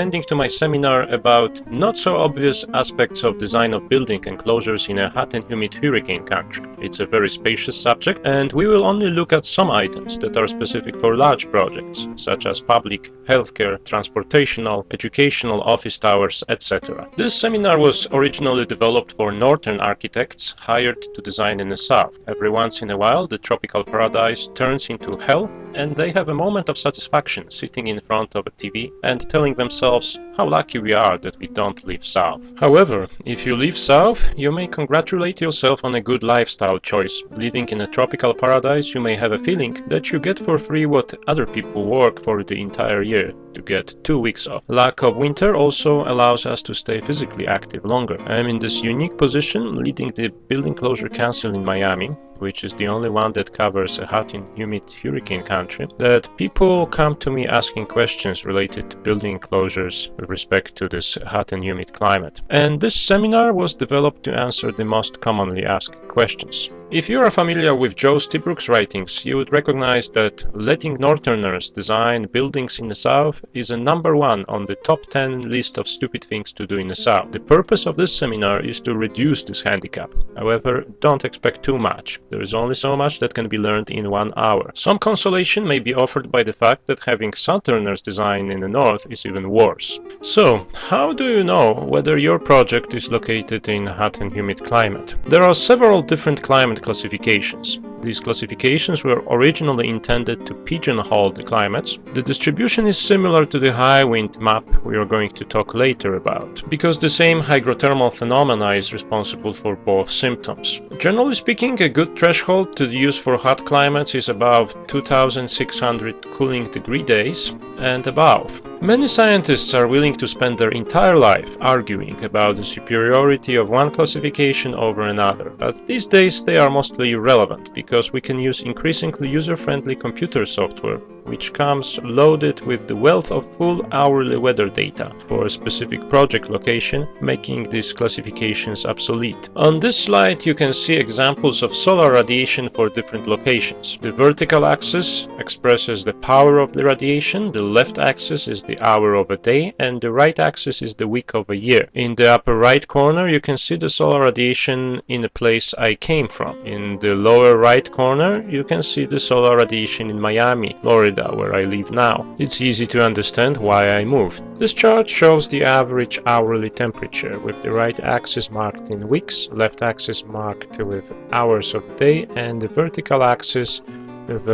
attending to my seminar about not so obvious aspects of design of building enclosures in a hot and humid hurricane country. It's a very spacious subject, and we will only look at some items that are specific for large projects, such as public, healthcare, transportational, educational, office towers, etc. This seminar was originally developed for northern architects hired to design in the south. Every once in a while, the tropical paradise turns into hell, and they have a moment of satisfaction sitting in front of a TV and telling themselves how lucky we are that we don't live south. However, if you live south, you may congratulate yourself on a good lifestyle choice. Living in a tropical paradise, you may have a feeling that you get for free what other people work for the entire year to get 2 weeks off. Lack of winter also allows us to stay physically active longer. I am in this unique position leading the Building Enclosure Council in Miami, which is the only one that covers a hot and humid hurricane country, that people come to me asking questions related to building enclosures with respect to this hot and humid climate. And this seminar was developed to answer the most commonly asked questions. If you are familiar with Joe Stibrook's writings, you would recognize that letting Northerners design buildings in the South is a #1 on the top 10 list of stupid things to do in the South. The purpose of this seminar is to reduce this handicap. However, don't expect too much. There is only so much that can be learned in 1 hour. Some consolation may be offered by the fact that having Southerners design in the North is even worse. So, how do you know whether your project is located in a hot and humid climate? There are several different climate classifications. These classifications were originally intended to pigeonhole the climates. The distribution is similar to the high wind map we are going to talk later about, because the same hygrothermal phenomena is responsible for both symptoms. Generally speaking, a good threshold to use for hot climates is above 2600 cooling degree days and above. Many scientists are willing to spend their entire life arguing about the superiority of one classification over another, but these days they are mostly irrelevant because we can use increasingly user-friendly computer software which comes loaded with the wealth of full hourly weather data for a specific project location, making these classifications obsolete. On this slide you can see examples of solar radiation for different locations. The vertical axis expresses the power of the radiation, the left axis is the hour of a day, and the right axis is the week of a year. In the upper right corner you can see the solar radiation in the place I came from. In the lower right corner you can see the solar radiation in Miami, Florida, where I live now. It's easy to understand why I moved. This chart shows the average hourly temperature, with the right axis marked in weeks, left axis marked with hours of day, and the vertical axis with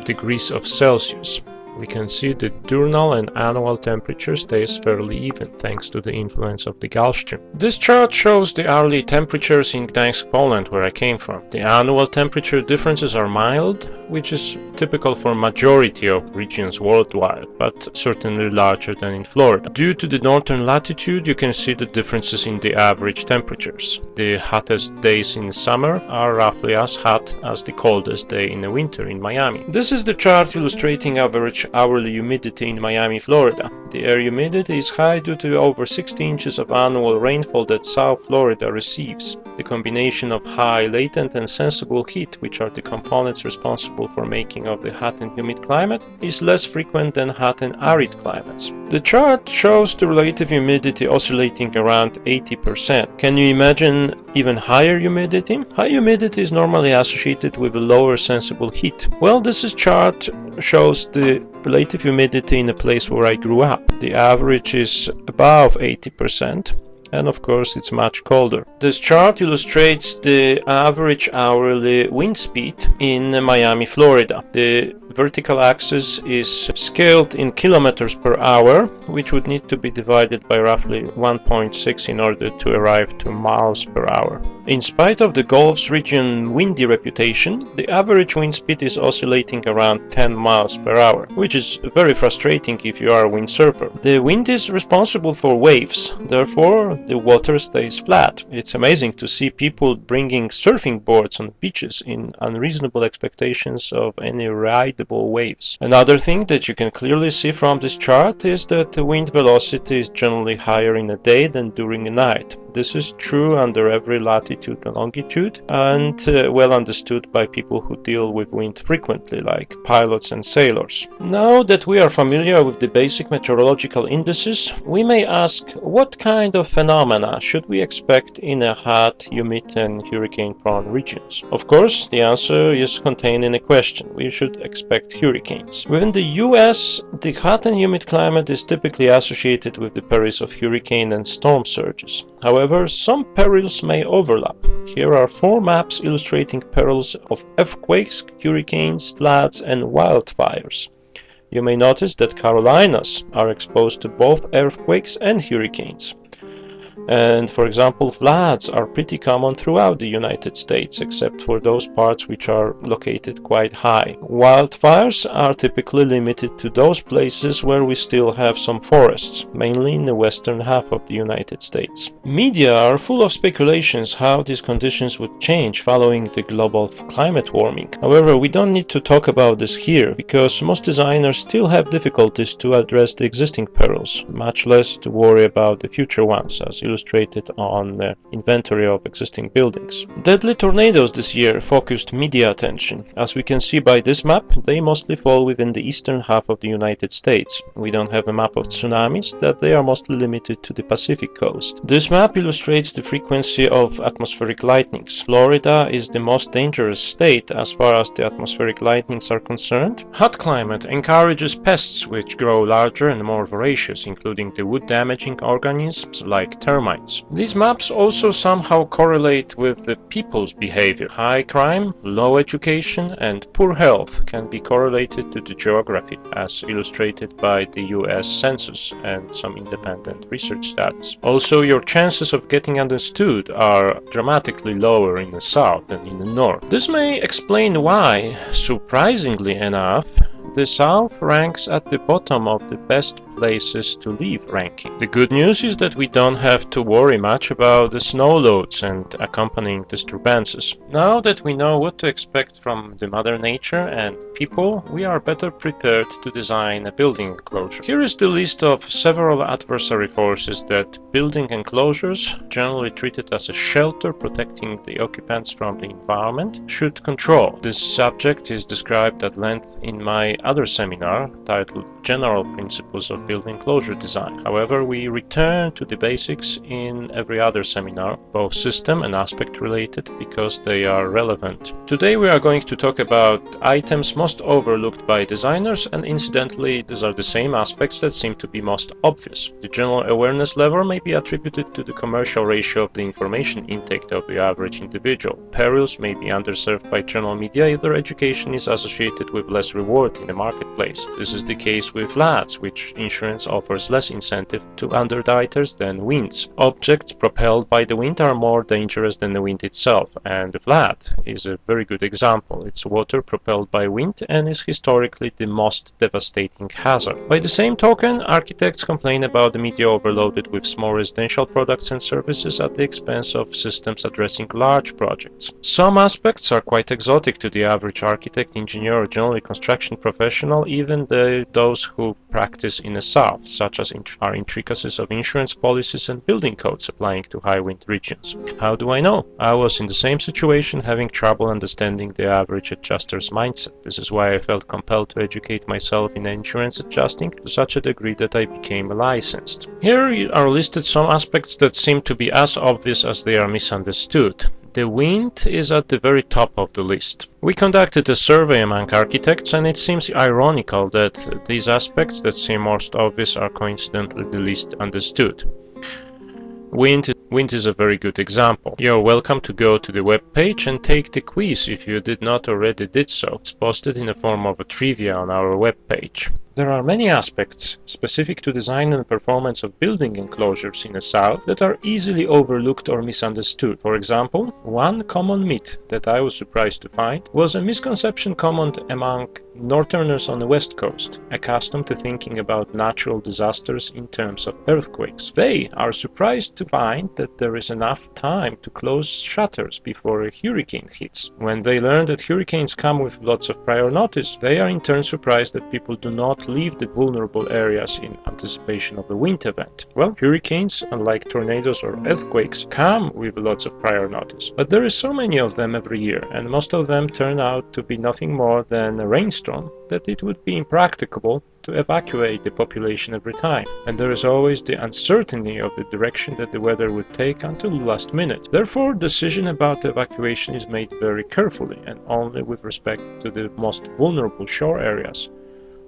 degrees of Celsius. We can see the diurnal and annual temperature stays fairly even thanks to the influence of the Gulf Stream. This chart shows the hourly temperatures in Gdańsk, Poland, where I came from. The annual temperature differences are mild, which is typical for majority of regions worldwide, but certainly larger than in Florida. Due to the northern latitude, you can see the differences in the average temperatures. The hottest days in the summer are roughly as hot as the coldest day in the winter in Miami. This is the chart illustrating average hourly humidity in Miami, Florida. The air humidity is high due to over 60 inches of annual rainfall that South Florida receives. The combination of high latent and sensible heat, which are the components responsible for making of the hot and humid climate, is less frequent than hot and arid climates. The chart shows the relative humidity oscillating around 80%. Can you imagine even higher humidity? High humidity is normally associated with a lower sensible heat. Well, this chart shows the relative humidity in the place where I grew up. The average is above 80%. And of course it's much colder. This chart illustrates the average hourly wind speed in Miami, Florida. The vertical axis is scaled in kilometers per hour, which would need to be divided by roughly 1.6 in order to arrive to miles per hour. In spite of the Gulf's region windy reputation, the average wind speed is oscillating around 10 miles per hour, which is very frustrating if you are a windsurfer. The wind is responsible for waves, therefore the water stays flat. It's amazing to see people bringing surfing boards on beaches in unreasonable expectations of any rideable waves. Another thing that you can clearly see from this chart is that the wind velocity is generally higher in the day than during the night. This is true under every latitude and longitude, and well understood by people who deal with wind frequently, like pilots and sailors. Now that we are familiar with the basic meteorological indices, we may ask, what kind of phenomena should we expect in a hot, humid and hurricane-prone regions? Of course, the answer is contained in a question. We should expect hurricanes. Within the US, the hot and humid climate is typically associated with the perils of hurricane and storm surges. However, some perils may overlap. Here are 4 maps illustrating perils of earthquakes, hurricanes, floods, and wildfires. You may notice that Carolinas are exposed to both earthquakes and hurricanes. And for example, floods are pretty common throughout the United States, except for those parts which are located quite high. Wildfires are typically limited to those places where we still have some forests, mainly in the western half of the United States. Media are full of speculations how these conditions would change following the global climate warming. However, we don't need to talk about this here, because most designers still have difficulties to address the existing perils, much less to worry about the future ones, as illustrated on the inventory of existing buildings. Deadly tornadoes this year focused media attention. As we can see by this map, they mostly fall within the eastern half of the United States. We don't have a map of tsunamis, that they are mostly limited to the Pacific coast. This map illustrates the frequency of atmospheric lightnings. Florida is the most dangerous state as far as the atmospheric lightnings are concerned. Hot climate encourages pests which grow larger and more voracious, including the wood-damaging organisms like termites. These maps also somehow correlate with the people's behavior. High crime, low education, and poor health can be correlated to the geography, as illustrated by the US Census and some independent research studies. Also, your chances of getting understood are dramatically lower in the south than in the north. This may explain why, surprisingly enough, the South ranks at the bottom of the best places to live ranking. The good news is that we don't have to worry much about the snow loads and accompanying disturbances. Now that we know what to expect from the Mother Nature and people, we are better prepared to design a building enclosure. Here is the list of several adversary forces that building enclosures, generally treated as a shelter protecting the occupants from the environment, should control. This subject is described at length in my other seminar titled General Principles of Building Enclosure Design. However, we return to the basics in every other seminar, both system and aspect related, because they are relevant. Today we are going to talk about items most overlooked by designers, and incidentally these are the same aspects that seem to be most obvious. The general awareness level may be attributed to the commercial ratio of the information intake of the average individual. Perils may be underserved by general media if their education is associated with less reward in the marketplace. This is the case with floods, which insurance offers less incentive to underwriters than winds. Objects propelled by the wind are more dangerous than the wind itself, and the flood is a very good example. It's water propelled by wind and is historically the most devastating hazard. By the same token, architects complain about the media overloaded with small residential products and services at the expense of systems addressing large projects. Some aspects are quite exotic to the average architect, engineer, or generally construction professional, even those who practice in the south, such as our intricacies of insurance policies and building codes applying to high wind regions. How do I know? I was in the same situation, having trouble understanding the average adjuster's mindset. This is why I felt compelled to educate myself in insurance adjusting to such a degree that I became licensed. Here are listed some aspects that seem to be as obvious as they are misunderstood. The wind is at the very top of the list. We conducted a survey among architects, and it seems ironical that these aspects that seem most obvious are coincidentally the least understood. Wind is a very good example. You're welcome to go to the web page and take the quiz if you did not already did so. It's posted in the form of a trivia on our web page. There are many aspects specific to design and performance of building enclosures in the South that are easily overlooked or misunderstood. For example, one common myth that I was surprised to find was a misconception common among Northerners on the West Coast, accustomed to thinking about natural disasters in terms of earthquakes. They are surprised to find that there is enough time to close shutters before a hurricane hits. When they learn that hurricanes come with lots of prior notice, they are in turn surprised that people do not not leave the vulnerable areas in anticipation of a wind event? Well, hurricanes, unlike tornadoes or earthquakes, come with lots of prior notice. But there is so many of them every year, and most of them turn out to be nothing more than a rainstorm, that it would be impracticable to evacuate the population every time. And there is always the uncertainty of the direction that the weather would take until the last minute. Therefore, decision about the evacuation is made very carefully and only with respect to the most vulnerable shore areas.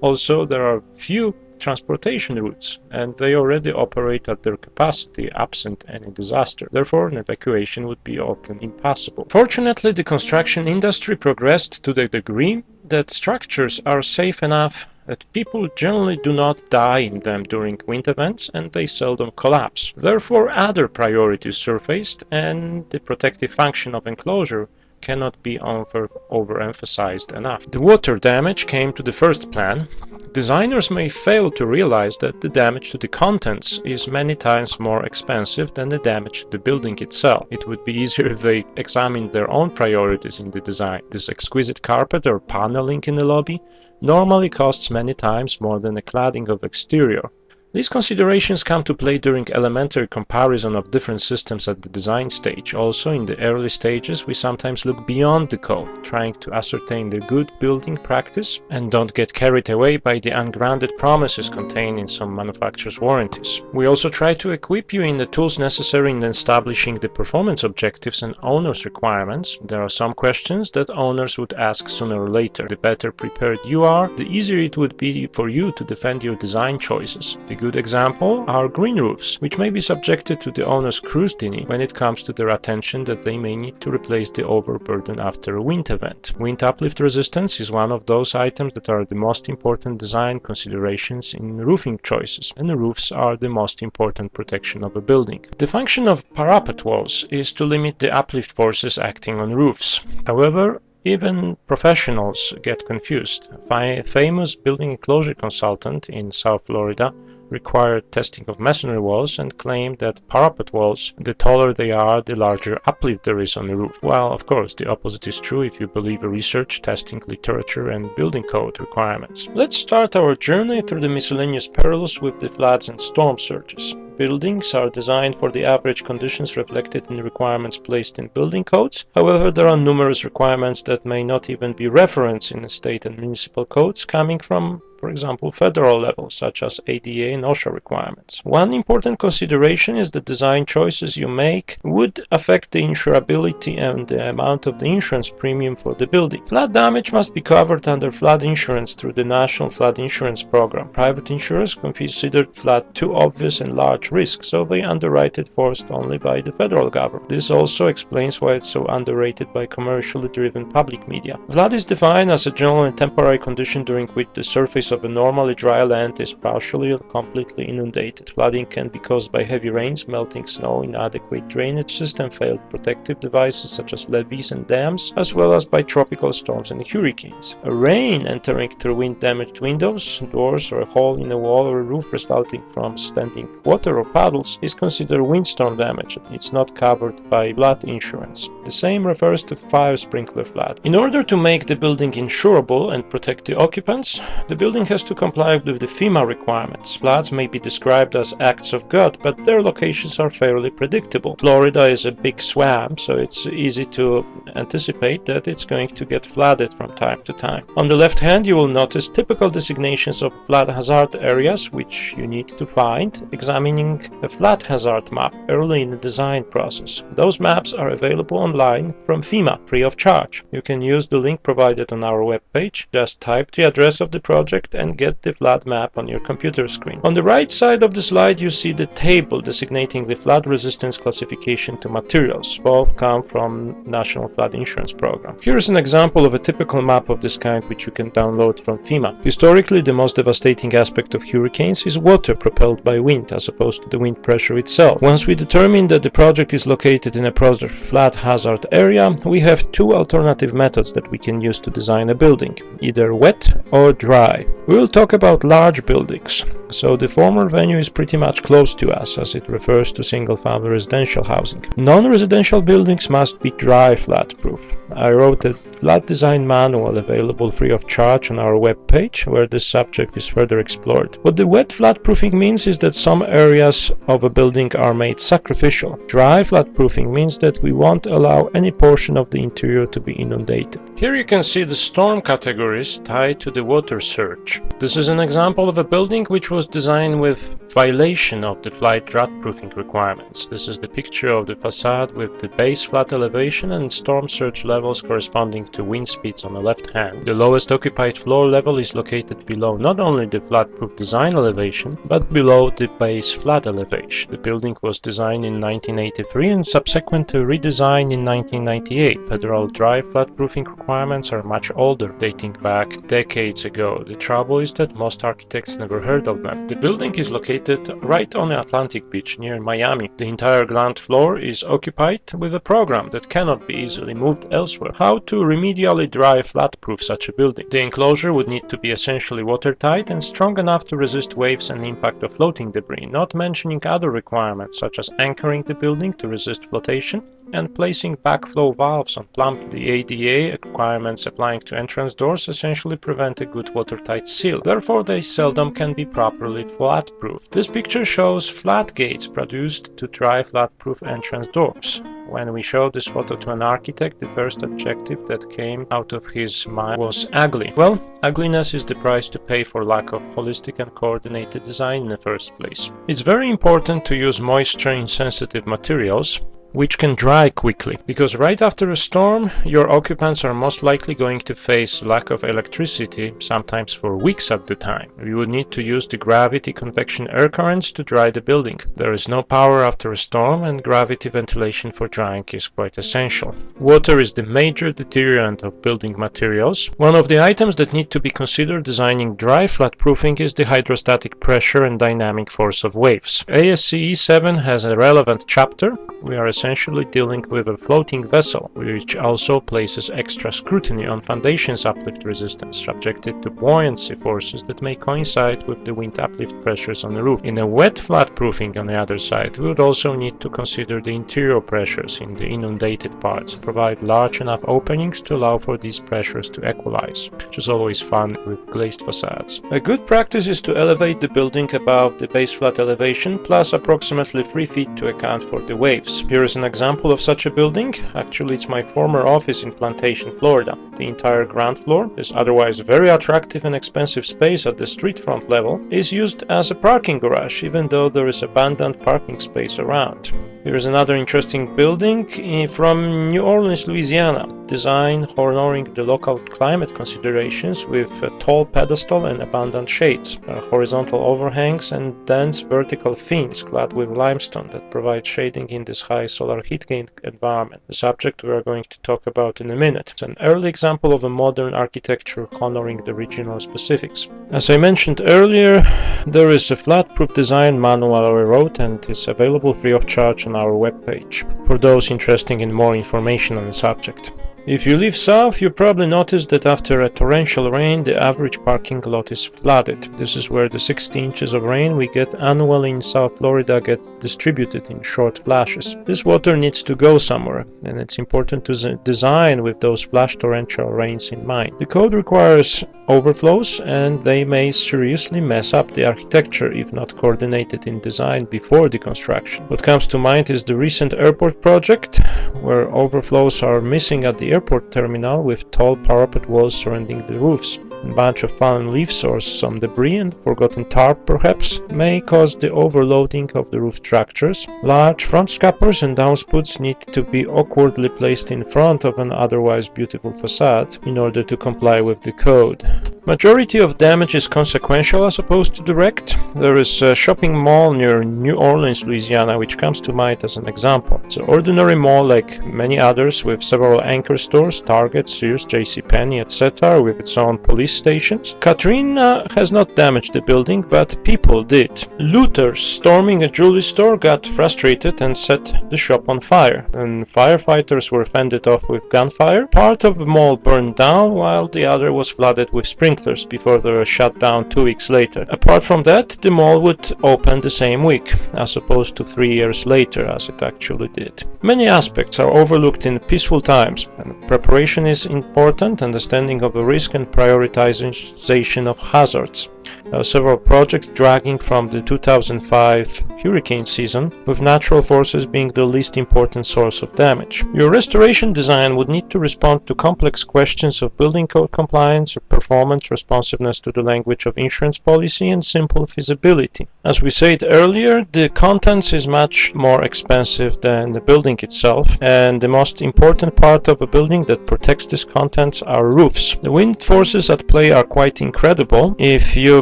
Also, there are few transportation routes, and they already operate at their capacity absent any disaster. Therefore, an evacuation would be often impossible. Fortunately, the construction industry progressed to the degree that structures are safe enough that people generally do not die in them during wind events, and they seldom collapse. Therefore, other priorities surfaced, and the protective function of enclosure cannot be overemphasized enough. The water damage came to the first plan. Designers may fail to realize that the damage to the contents is many times more expensive than the damage to the building itself. It would be easier if they examined their own priorities in the design. This exquisite carpet or paneling in the lobby normally costs many times more than the cladding of exterior. These considerations come to play during elementary comparison of different systems at the design stage. Also, in the early stages, we sometimes look beyond the code, trying to ascertain the good building practice and don't get carried away by the ungrounded promises contained in some manufacturers' warranties. We also try to equip you in the tools necessary in establishing the performance objectives and owners' requirements. There are some questions that owners would ask sooner or later. The better prepared you are, the easier it would be for you to defend your design choices. A good example are green roofs, which may be subjected to the owner's scrutiny when it comes to their attention that they may need to replace the overburden after a wind event. Wind uplift resistance is one of those items that are the most important design considerations in roofing choices, and the roofs are the most important protection of a building. The function of parapet walls is to limit the uplift forces acting on roofs. However, even professionals get confused. A famous building enclosure consultant in South Florida required testing of masonry walls and claimed that parapet walls, the taller they are, the larger uplift there is on the roof. While, of course, the opposite is true if you believe research, testing, literature, and building code requirements. Let's start our journey through the miscellaneous perils with the floods and storm surges. Buildings are designed for the average conditions reflected in the requirements placed in building codes. However, there are numerous requirements that may not even be referenced in the state and municipal codes coming from, for example, federal level, such as ADA and OSHA requirements. One important consideration is the design choices you make would affect the insurability and the amount of the insurance premium for the building. Flood damage must be covered under flood insurance through the National Flood Insurance Program. Private insurers considered flood too obvious and large risk, so they underwrite it forced only by the federal government. This also explains why it's so underrated by commercially driven public media. Flood is defined as a general and temporary condition during which the surface of a normally dry land is partially or completely inundated. Flooding can be caused by heavy rains, melting snow, inadequate drainage system, failed protective devices such as levees and dams, as well as by tropical storms and hurricanes. A rain entering through wind-damaged windows, doors, or a hole in a wall or a roof resulting from standing water or puddles is considered windstorm damage. It's not covered by flood insurance. The same refers to fire sprinkler flood. In order to make the building insurable and protect the occupants, the building has to comply with the FEMA requirements. Floods may be described as acts of God, but their locations are fairly predictable. Florida is a big swamp, so it's easy to anticipate that it's going to get flooded from time to time. On the left hand, you will notice typical designations of flood hazard areas, which you need to find examining a flood hazard map early in the design process. Those maps are available online from FEMA, free of charge. You can use the link provided on our webpage. Just type the address of the project and get the flood map on your computer screen. On the right side of the slide, you see the table designating the flood resistance classification to materials. Both come from National Flood Insurance Program. Here is an example of a typical map of this kind which you can download from FEMA. Historically, the most devastating aspect of hurricanes is water propelled by wind as opposed to the wind pressure itself. Once we determine that the project is located in a flood hazard area, we have two alternative methods that we can use to design a building, either wet or dry. We will talk about large buildings. So the former venue is pretty much close to us as it refers to single-family residential housing. Non-residential buildings must be dry flat-proof. I wrote a flat design manual available free of charge on our webpage where this subject is further explored. What the wet flat-proofing means is that some areas of a building are made sacrificial. Dry flat-proofing means that we won't allow any portion of the interior to be inundated. Here you can see the storm categories tied to the water surge. This is an example of a building which was designed with violation of the flat-proofing requirements. This is the picture of the facade with the base flat elevation and storm surge levels corresponding to wind speeds on the left hand. The lowest occupied floor level is located below not only the flat-proof design elevation, but below the base flat elevation. The building was designed in 1983 and subsequent to redesign in 1998. Federal dry flat-proofing requirements are much older, dating back decades ago. The trouble is that most architects never heard of them. The building is located right on the Atlantic beach near Miami. The entire ground floor is occupied with a program that cannot be easily moved elsewhere. How to remedially dry flat-proof such a building? The enclosure would need to be essentially watertight and strong enough to resist waves and impact of floating debris, not mentioning other requirements such as anchoring the building to resist flotation and placing backflow valves on plumbing. The ADA requirements applying to entrance doors essentially prevent a good watertight seal. Therefore, they seldom can be properly flat-proof. This picture shows flat gates produced to dry flat-proof entrance doors. When we showed this photo to an architect, the first objective that came out of his mind was ugly. Well, ugliness is the price to pay for lack of holistic and coordinated design in the first place. It's very important to use moisture-insensitive materials which can dry quickly, because right after a storm your occupants are most likely going to face lack of electricity, sometimes for weeks at the time. You would need to use the gravity convection air currents to dry the building. There is no power after a storm and gravity ventilation for drying is quite essential. Water is the major deteriorator of building materials. One of the items that need to be considered designing dry flat proofing is the hydrostatic pressure and dynamic force of waves. ASCE 7 has a relevant chapter. We are essentially dealing with a floating vessel, which also places extra scrutiny on foundation's uplift resistance, subjected to buoyancy forces that may coincide with the wind uplift pressures on the roof. In a wet flat proofing, on the other side, we would also need to consider the interior pressures in the inundated parts, provide large enough openings to allow for these pressures to equalize, which is always fun with glazed facades. A good practice is to elevate the building above the base flat elevation, plus approximately 3 feet to account for the waves. Here is an example of such a building. Actually, it's my former office in Plantation, Florida. The entire ground floor, this otherwise very attractive and expensive space at the street front level, is used as a parking garage, even though there is abundant parking space around. Here is another interesting building from New Orleans, Louisiana, designed honoring the local climate considerations with a tall pedestal and abundant shades, horizontal overhangs and dense vertical fins clad with limestone that provide shading in this high solar heat gain environment, the subject we are going to talk about in a minute. It's an early example of a modern architecture honoring the regional specifics. As I mentioned earlier, there is a flat-proof design manual I wrote and it's available free of charge on our webpage for those interested in more information on the subject. If you live south, you probably noticed that after a torrential rain, the average parking lot is flooded. This is where the 60 inches of rain we get annually in South Florida get distributed in short flashes. This water needs to go somewhere, and it's important to design with those flash torrential rains in mind. The code requires overflows, and they may seriously mess up the architecture if not coordinated in design before the construction. What comes to mind is the recent airport project, where overflows are missing at the airport terminal with tall parapet walls surrounding the roofs. A bunch of fallen leaves or some debris and forgotten tarp perhaps may cause the overloading of the roof structures. Large front scuppers and downspouts need to be awkwardly placed in front of an otherwise beautiful facade in order to comply with the code. Majority of damage is consequential as opposed to direct. There is a shopping mall near New Orleans, Louisiana, which comes to mind as an example. It's an ordinary mall like many others with several anchor stores, Target, Sears, JCPenney, etc., with its own police stations. Katrina has not damaged the building, but people did. Looters storming a jewelry store got frustrated and set the shop on fire, and firefighters were fended off with gunfire. Part of the mall burned down while the other was flooded with sprinklers before they were shut down 2 weeks later. Apart from that, the mall would open the same week, as opposed to 3 years later, as it actually did. Many aspects are overlooked in peaceful times, and preparation is important, understanding of the risk and prioritization of hazards. There are several projects dragging from the 2005 hurricane season, with natural forces being the least important source of damage. Your restoration design would need to respond to complex questions of building code compliance, performance, responsiveness to the language of insurance policy, and simple feasibility. As we said earlier, the contents is much more expensive than the building itself, and the most important part of a building that protects these contents are roofs. The wind forces at play are quite incredible. If you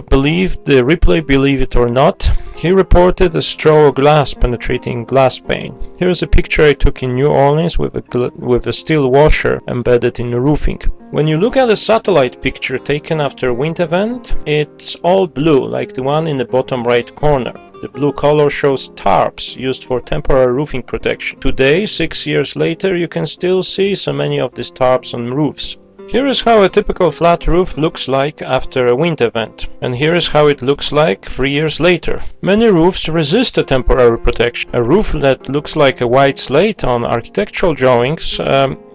believe the replay, believe it or not, he reported a straw glass penetrating glass pane. Here is a picture I took in New Orleans with a steel washer embedded in the roofing. When you look at a satellite picture taken after a wind event, it's all blue, like the one in the bottom right corner. The blue color shows tarps used for temporary roofing protection. Today, 6 years later, you can still see so many of these tarps on roofs. Here is how a typical flat roof looks like after a wind event, and here is how it looks like 3 years later. Many roofs resist a temporary protection. A roof that looks like a white slate on architectural drawings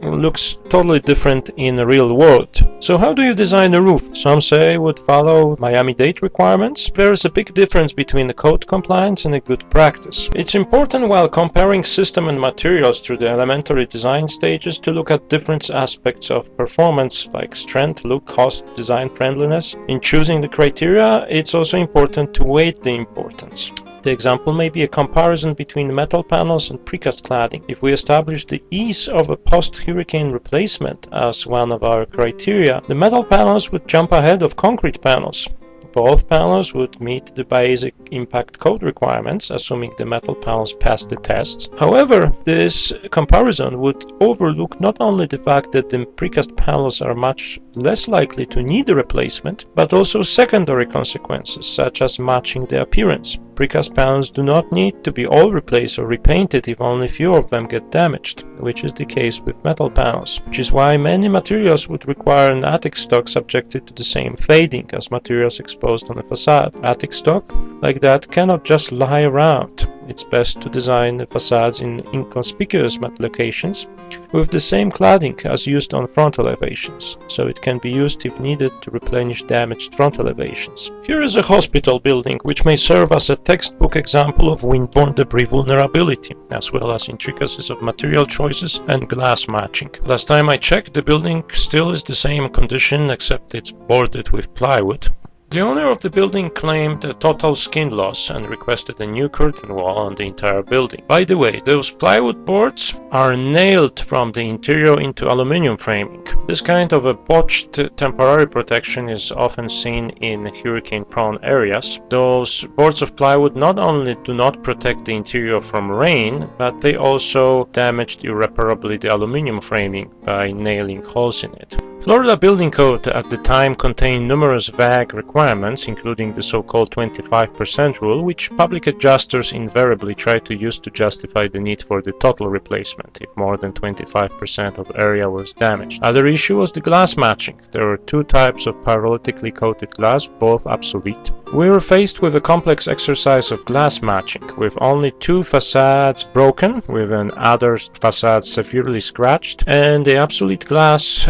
looks totally different in the real world. So how do you design a roof? Some say would follow Miami-Dade requirements. There is a big difference between the code compliance and a good practice. It's important while comparing system and materials through the elementary design stages to look at different aspects of performance like strength, look, cost, design friendliness. In choosing the criteria, it's also important to weight the importance. The example may be a comparison between metal panels and precast cladding. If we establish the ease of a post-hurricane replacement as one of our criteria, the metal panels would jump ahead of concrete panels. Both panels would meet the basic impact code requirements, assuming the metal panels pass the tests. However, this comparison would overlook not only the fact that the precast panels are much less likely to need a replacement, but also secondary consequences, such as matching the appearance. Precast panels do not need to be all replaced or repainted if only few of them get damaged, which is the case with metal panels, which is why many materials would require an attic stock subjected to the same fading as materials exposed on a facade. Attic stock like that cannot just lie around. It's best to design the facades in inconspicuous locations with the same cladding as used on front elevations, so it can be used if needed to replenish damaged front elevations. Here is a hospital building which may serve as a textbook example of windborne debris vulnerability, as well as intricacies of material choices and glass matching. Last time I checked, the building still is the same condition except it's boarded with plywood. The owner of the building claimed a total skin loss and requested a new curtain wall on the entire building. By the way, those plywood boards are nailed from the interior into aluminum framing. This kind of a botched temporary protection is often seen in hurricane-prone areas. Those boards of plywood not only do not protect the interior from rain, but they also damaged irreparably the aluminum framing by nailing holes in it. Florida Building Code at the time contained numerous vague requirements, including the so-called 25% rule, which public adjusters invariably try to use to justify the need for the total replacement if more than 25% of the area was damaged. Other issue was the glass matching. There were two types of pyrolytically coated glass, both obsolete. We were faced with a complex exercise of glass matching, with only two facades broken, with an other facade severely scratched, and the obsolete glass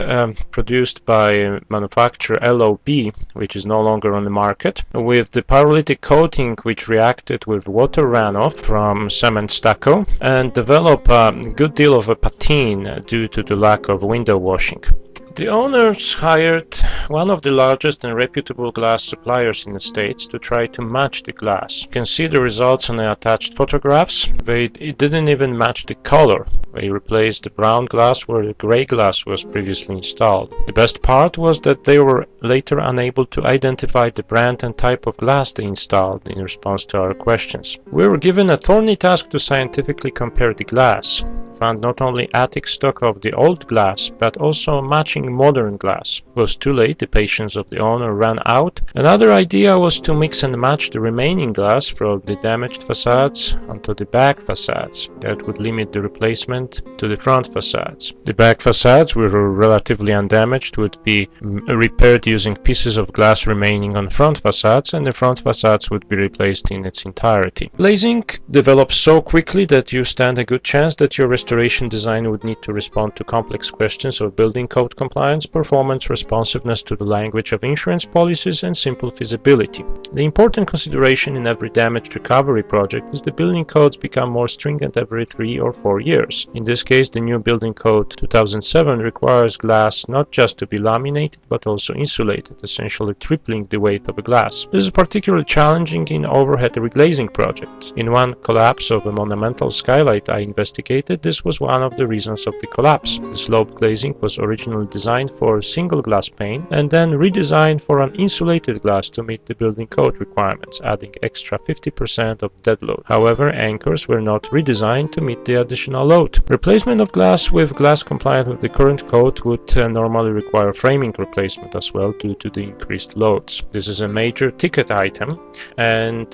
produced by manufacturer LOB, which is no longer on the market, with the pyrolytic coating which reacted with water runoff from cement stucco and developed a good deal of a patine due to the lack of window washing. The owners hired one of the largest and reputable glass suppliers in the States to try to match the glass. You can see the results on the attached photographs. It didn't even match the color. They replaced the brown glass where the gray glass was previously installed. The best part was that they were later unable to identify the brand and type of glass they installed in response to our questions. We were given a thorny task to scientifically compare the glass. Found not only attic stock of the old glass, but also matching modern glass. It was too late, the patience of the owner ran out. Another idea was to mix and match the remaining glass from the damaged facades onto the back facades. That would limit the replacement replacement to the front facades. The back facades were relatively undamaged, would be repaired using pieces of glass remaining on front facades, and the front facades would be replaced in its entirety. Glazing develops so quickly that you stand a good chance that your restoration design would need to respond to complex questions of building code compliance, performance, responsiveness to the language of insurance policies, and simple feasibility. The important consideration in every damage recovery project is the building codes become more stringent every 3 or 4 years. In this case, the new Building Code 2007 requires glass not just to be laminated but also insulated, essentially tripling the weight of a glass. This is particularly challenging in overhead reglazing projects. In one collapse of a monumental skylight I investigated, this was one of the reasons of the collapse. The sloped glazing was originally designed for a single glass pane and then redesigned for an insulated glass to meet the building code requirements, adding extra 50% of dead load. However, anchors were not redesigned to meet the additional load. Replacement of glass with glass compliant with the current code would normally require framing replacement as well due to the increased loads. This is a major ticket item, and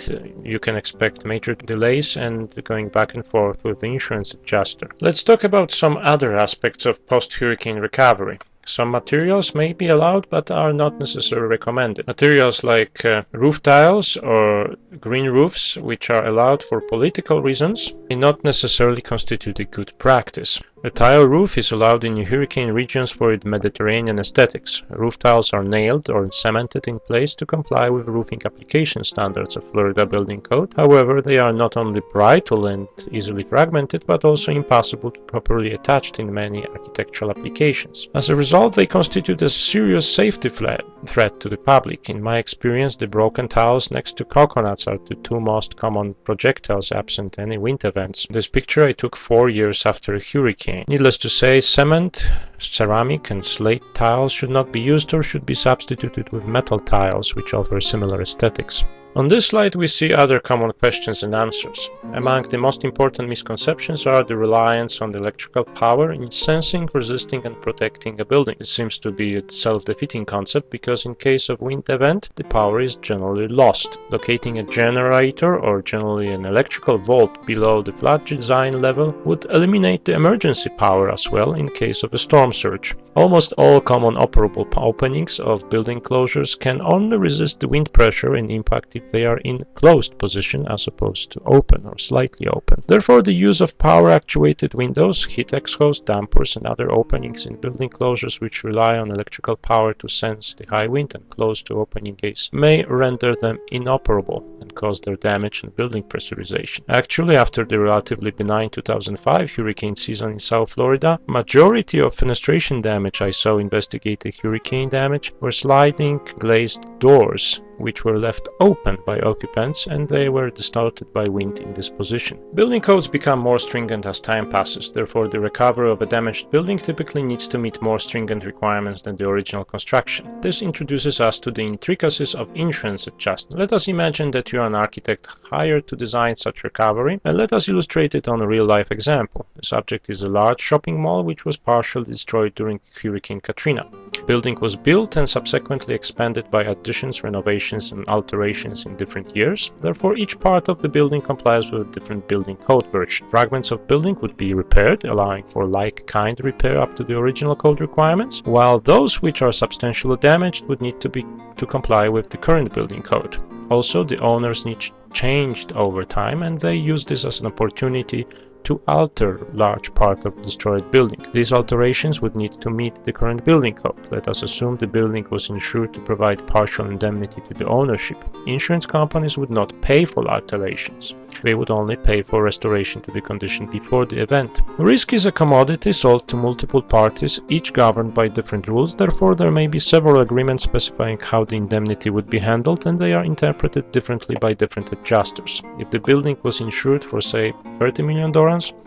you can expect major delays and going back and forth with the insurance adjuster. Let's talk about some other aspects of post-hurricane recovery. Some materials may be allowed but are not necessarily recommended. Materials like roof tiles or green roofs, which are allowed for political reasons, may not necessarily constitute a good practice. A tile roof is allowed in hurricane regions for its Mediterranean aesthetics. Roof tiles are nailed or cemented in place to comply with roofing application standards of Florida Building Code. However, they are not only brittle and easily fragmented, but also impossible to properly attach in many architectural applications. As a result, they constitute a serious safety threat to the public. In my experience, the broken tiles next to coconuts are the two most common projectiles absent any wind events. This picture I took 4 years after a hurricane. Needless to say, cement, ceramic, and slate tiles should not be used or should be substituted with metal tiles, which offer similar aesthetics. On this slide we see other common questions and answers. Among the most important misconceptions are the reliance on the electrical power in sensing, resisting, and protecting a building. It seems to be a self-defeating concept because in case of wind event, the power is generally lost. Locating a generator or generally an electrical vault below the flood design level would eliminate the emergency power as well in case of a storm surge. Almost all common operable openings of building enclosures can only resist the wind pressure and impact if they are in closed position as opposed to open or slightly open. Therefore, the use of power-actuated windows, heat exhaust, dampers, and other openings in building enclosures which rely on electrical power to sense the high wind and close to opening gates may render them inoperable and cause their damage and building pressurization. Actually, after the relatively benign 2005 hurricane season in South Florida, majority of fenestration damage I saw investigated hurricane damage were sliding glazed doors which were left open by occupants and they were distorted by wind in this position. Building codes become more stringent as time passes, therefore the recovery of a damaged building typically needs to meet more stringent requirements than the original construction. This introduces us to the intricacies of insurance adjustment. Let us imagine that you are an architect hired to design such recovery, and let us illustrate it on a real-life example. The subject is a large shopping mall which was partially destroyed during Hurricane Katrina. The building was built and subsequently expanded by additions, renovations, and alterations in different years. Therefore, each part of the building complies with a different building code version. Fragments of building would be repaired, allowing for like-kind repair up to the original code requirements, while those which are substantially damaged would need to comply with the current building code. Also, the owners need changed over time, and they use this as an opportunity to alter large part of the destroyed building. These alterations would need to meet the current building code. Let us assume the building was insured to provide partial indemnity to the ownership. Insurance companies would not pay for alterations. They would only pay for restoration to the condition before the event. Risk is a commodity sold to multiple parties, each governed by different rules. Therefore, there may be several agreements specifying how the indemnity would be handled, and they are interpreted differently by different adjusters. If the building was insured for, say, $30 million,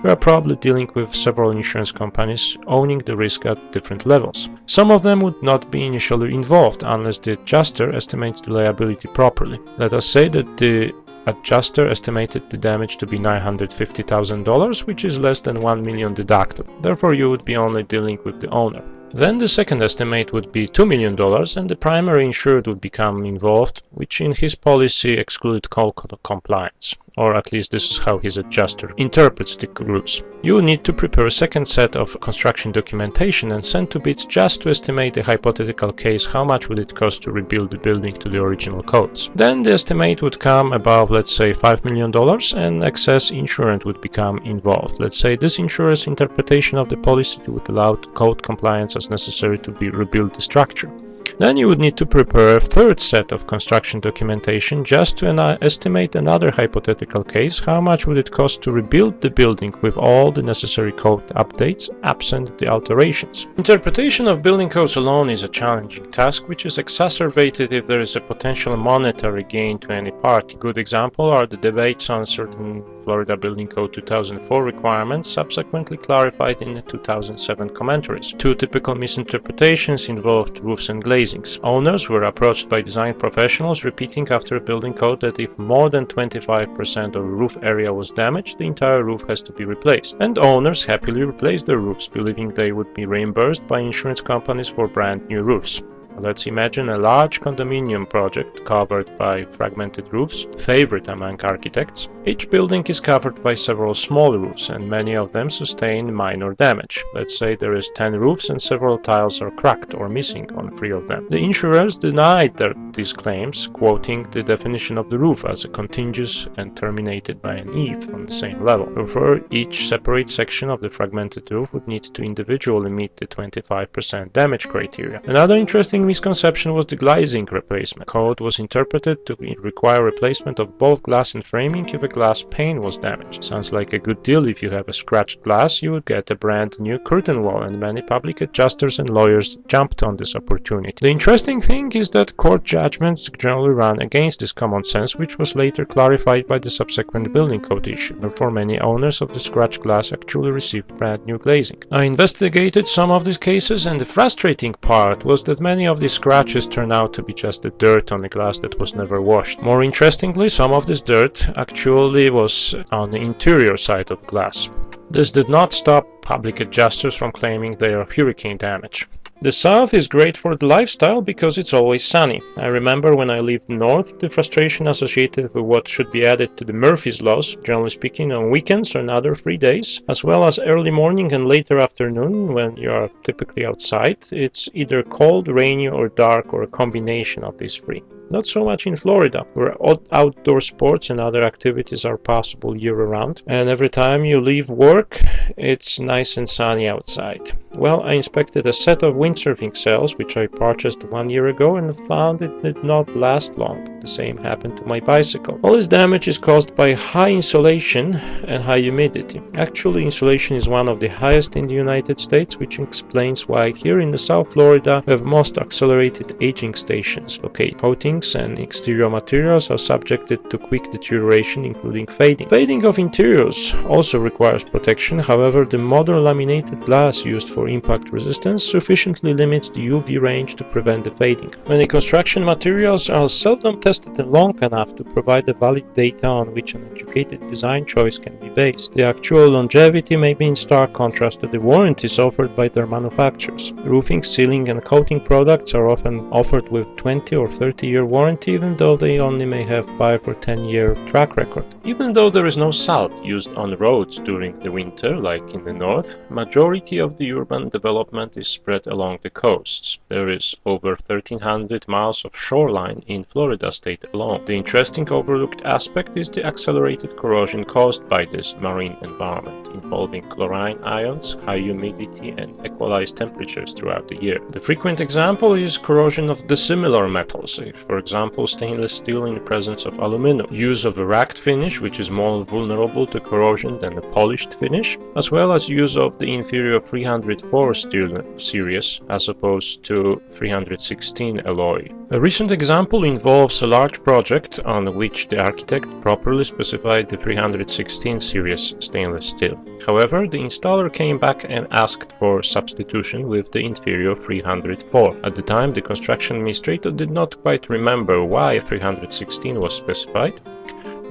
we are probably dealing with several insurance companies owning the risk at different levels. Some of them would not be initially involved unless the adjuster estimates the liability properly. Let us say that the adjuster estimated the damage to be $950,000, which is less than $1 million deductible. Therefore, you would be only dealing with the owner. Then the second estimate would be $2 million, and the primary insured would become involved, which in his policy excluded code compliance. or at least this is how his adjuster interprets the rules. You will need to prepare a second set of construction documentation and send to bids just to estimate the hypothetical case how much would it cost to rebuild the building to the original codes. Then the estimate would come above, let's say, $5 million, and excess insurance would become involved. Let's say this insurer's interpretation of the policy would allow code compliance as necessary to rebuild the structure. Then you would need to prepare a third set of construction documentation just to estimate another hypothetical case, how much would it cost to rebuild the building with all the necessary code updates, absent the alterations. Interpretation of building codes alone is a challenging task, which is exacerbated if there is a potential monetary gain to any party. Good example are the debates on certain Florida Building Code 2004 requirements, subsequently clarified in the 2007 commentaries. Two typical misinterpretations involved roofs and glazings. Owners were approached by design professionals repeating after a building code that if more than 25% of roof area was damaged, the entire roof has to be replaced. And owners happily replaced their roofs, believing they would be reimbursed by insurance companies for brand new roofs. Let's imagine a large condominium project covered by fragmented roofs, favorite among architects. Each building is covered by several small roofs, and many of them sustain minor damage. Let's say there is 10 roofs and several tiles are cracked or missing on 3 of them. The insurers denied these claims, quoting the definition of the roof as a contiguous and terminated by an eave on the same level. Therefore, each separate section of the fragmented roof would need to individually meet the 25% damage criteria. Another interesting misconception was the glazing replacement. Code was interpreted to require replacement of both glass and framing if a glass pane was damaged. Sounds like a good deal. If you have a scratched glass, you would get a brand new curtain wall, and many public adjusters and lawyers jumped on this opportunity. The interesting thing is that court judgments generally run against this common sense, which was later clarified by the subsequent building code issue. Therefore, many owners of the scratched glass actually received brand new glazing. I investigated some of these cases, and the frustrating part was that many of these scratches turned out to be just the dirt on the glass that was never washed. More interestingly, some of this dirt actually was on the interior side of glass. This did not stop public adjusters from claiming they are hurricane damage. The South is great for the lifestyle because it's always sunny. I remember when I lived north, the frustration associated with what should be added to the Murphy's laws, generally speaking, on weekends and other free days, as well as early morning and later afternoon when you are typically outside. It's either cold, rainy, or dark, or a combination of these three. Not so much in Florida, where outdoor sports and other activities are possible year-round, and every time you leave work, it's nice and sunny outside. Well, I inspected a set of windsurfing sails, which I purchased 1 year ago, and found it did not last long. The same happened to my bicycle. All this damage is caused by high insolation and high humidity. Actually, insolation is one of the highest in the United States, which explains why here in the South Florida we have most accelerated aging stations located. Coatings and exterior materials are subjected to quick deterioration, including fading. Fading of interiors also requires protection. However, the modern laminated glass used for impact resistance sufficiently limits the UV range to prevent the fading. Many construction materials are seldom tested long enough to provide the valid data on which an educated design choice can be based. The actual longevity may be in stark contrast to the warranties offered by their manufacturers. Roofing, sealing, and coating products are often offered with 20 or 30-year warranty, even though they only may have 5 or 10-year track record. Even though there is no salt used on roads during the winter, like in the north, majority of the urban development is spread along the coasts. There is over 1,300 miles of shoreline in Florida state alone. The interesting overlooked aspect is the accelerated corrosion caused by this marine environment, involving chlorine ions, high humidity, and equalized temperatures throughout the year. The frequent example is corrosion of dissimilar metals, for example stainless steel in the presence of aluminum, use of a racked finish, which is more vulnerable to corrosion than a polished finish, as well as use of the inferior 304 steel series as opposed to 316 alloy. A recent example involves a large project on which the architect properly specified the 316 series stainless steel. However, the installer came back and asked for substitution with the inferior 304. At the time, the construction administrator did not quite remember why 316 was specified,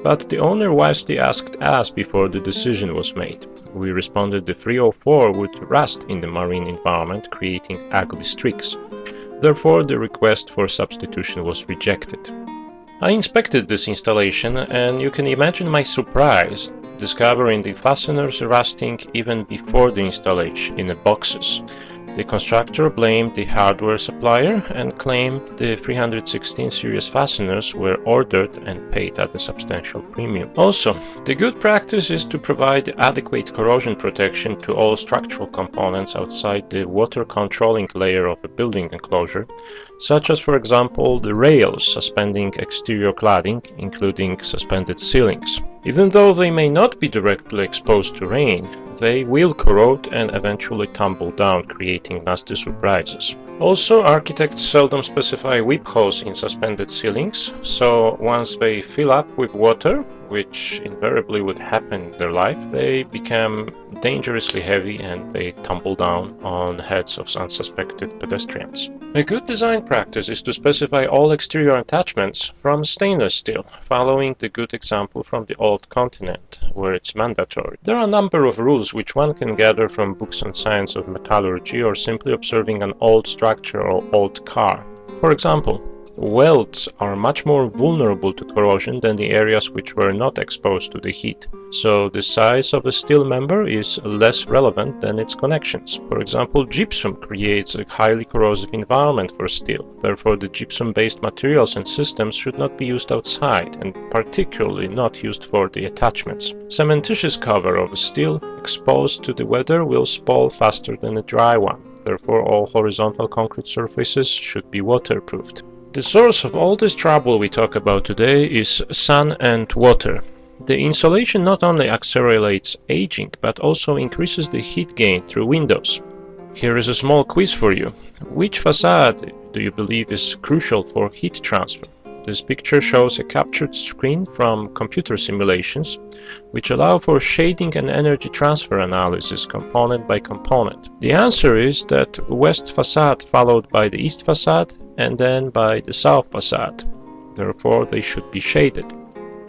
but the owner wisely asked us before the decision was made. We responded the 304 would rust in the marine environment, creating ugly streaks. Therefore, the request for substitution was rejected. I inspected this installation, and you can imagine my surprise discovering the fasteners rusting even before the installation in the boxes. The constructor blamed the hardware supplier and claimed the 316 series fasteners were ordered and paid at a substantial premium. Also, the good practice is to provide adequate corrosion protection to all structural components outside the water controlling layer of a building enclosure, such as, for example, the rails suspending exterior cladding, including suspended ceilings. Even though they may not be directly exposed to rain, they will corrode and eventually tumble down, creating nasty surprises. Also, architects seldom specify weep holes in suspended ceilings, so once they fill up with water, which invariably would happen in their life, they become dangerously heavy and they tumble down on heads of unsuspected pedestrians. A good design practice is to specify all exterior attachments from stainless steel, following the good example from the old continent, where it's mandatory. There are a number of rules which one can gather from books on science of metallurgy or simply observing an old structure or old car. For example, welds are much more vulnerable to corrosion than the areas which were not exposed to the heat, so the size of a steel member is less relevant than its connections. For example, gypsum creates a highly corrosive environment for steel, therefore the gypsum-based materials and systems should not be used outside, and particularly not used for the attachments. Cementitious cover of steel exposed to the weather will spoil faster than a dry one, therefore all horizontal concrete surfaces should be waterproofed. The source of all this trouble we talk about today is sun and water. The insulation not only accelerates aging, but also increases the heat gain through windows. Here is a small quiz for you. Which facade do you believe is crucial for heat transfer? This picture shows a captured screen from computer simulations, which allow for shading and energy transfer analysis component by component. The answer is that west facade followed by the east facade and then by the south facade. Therefore, they should be shaded.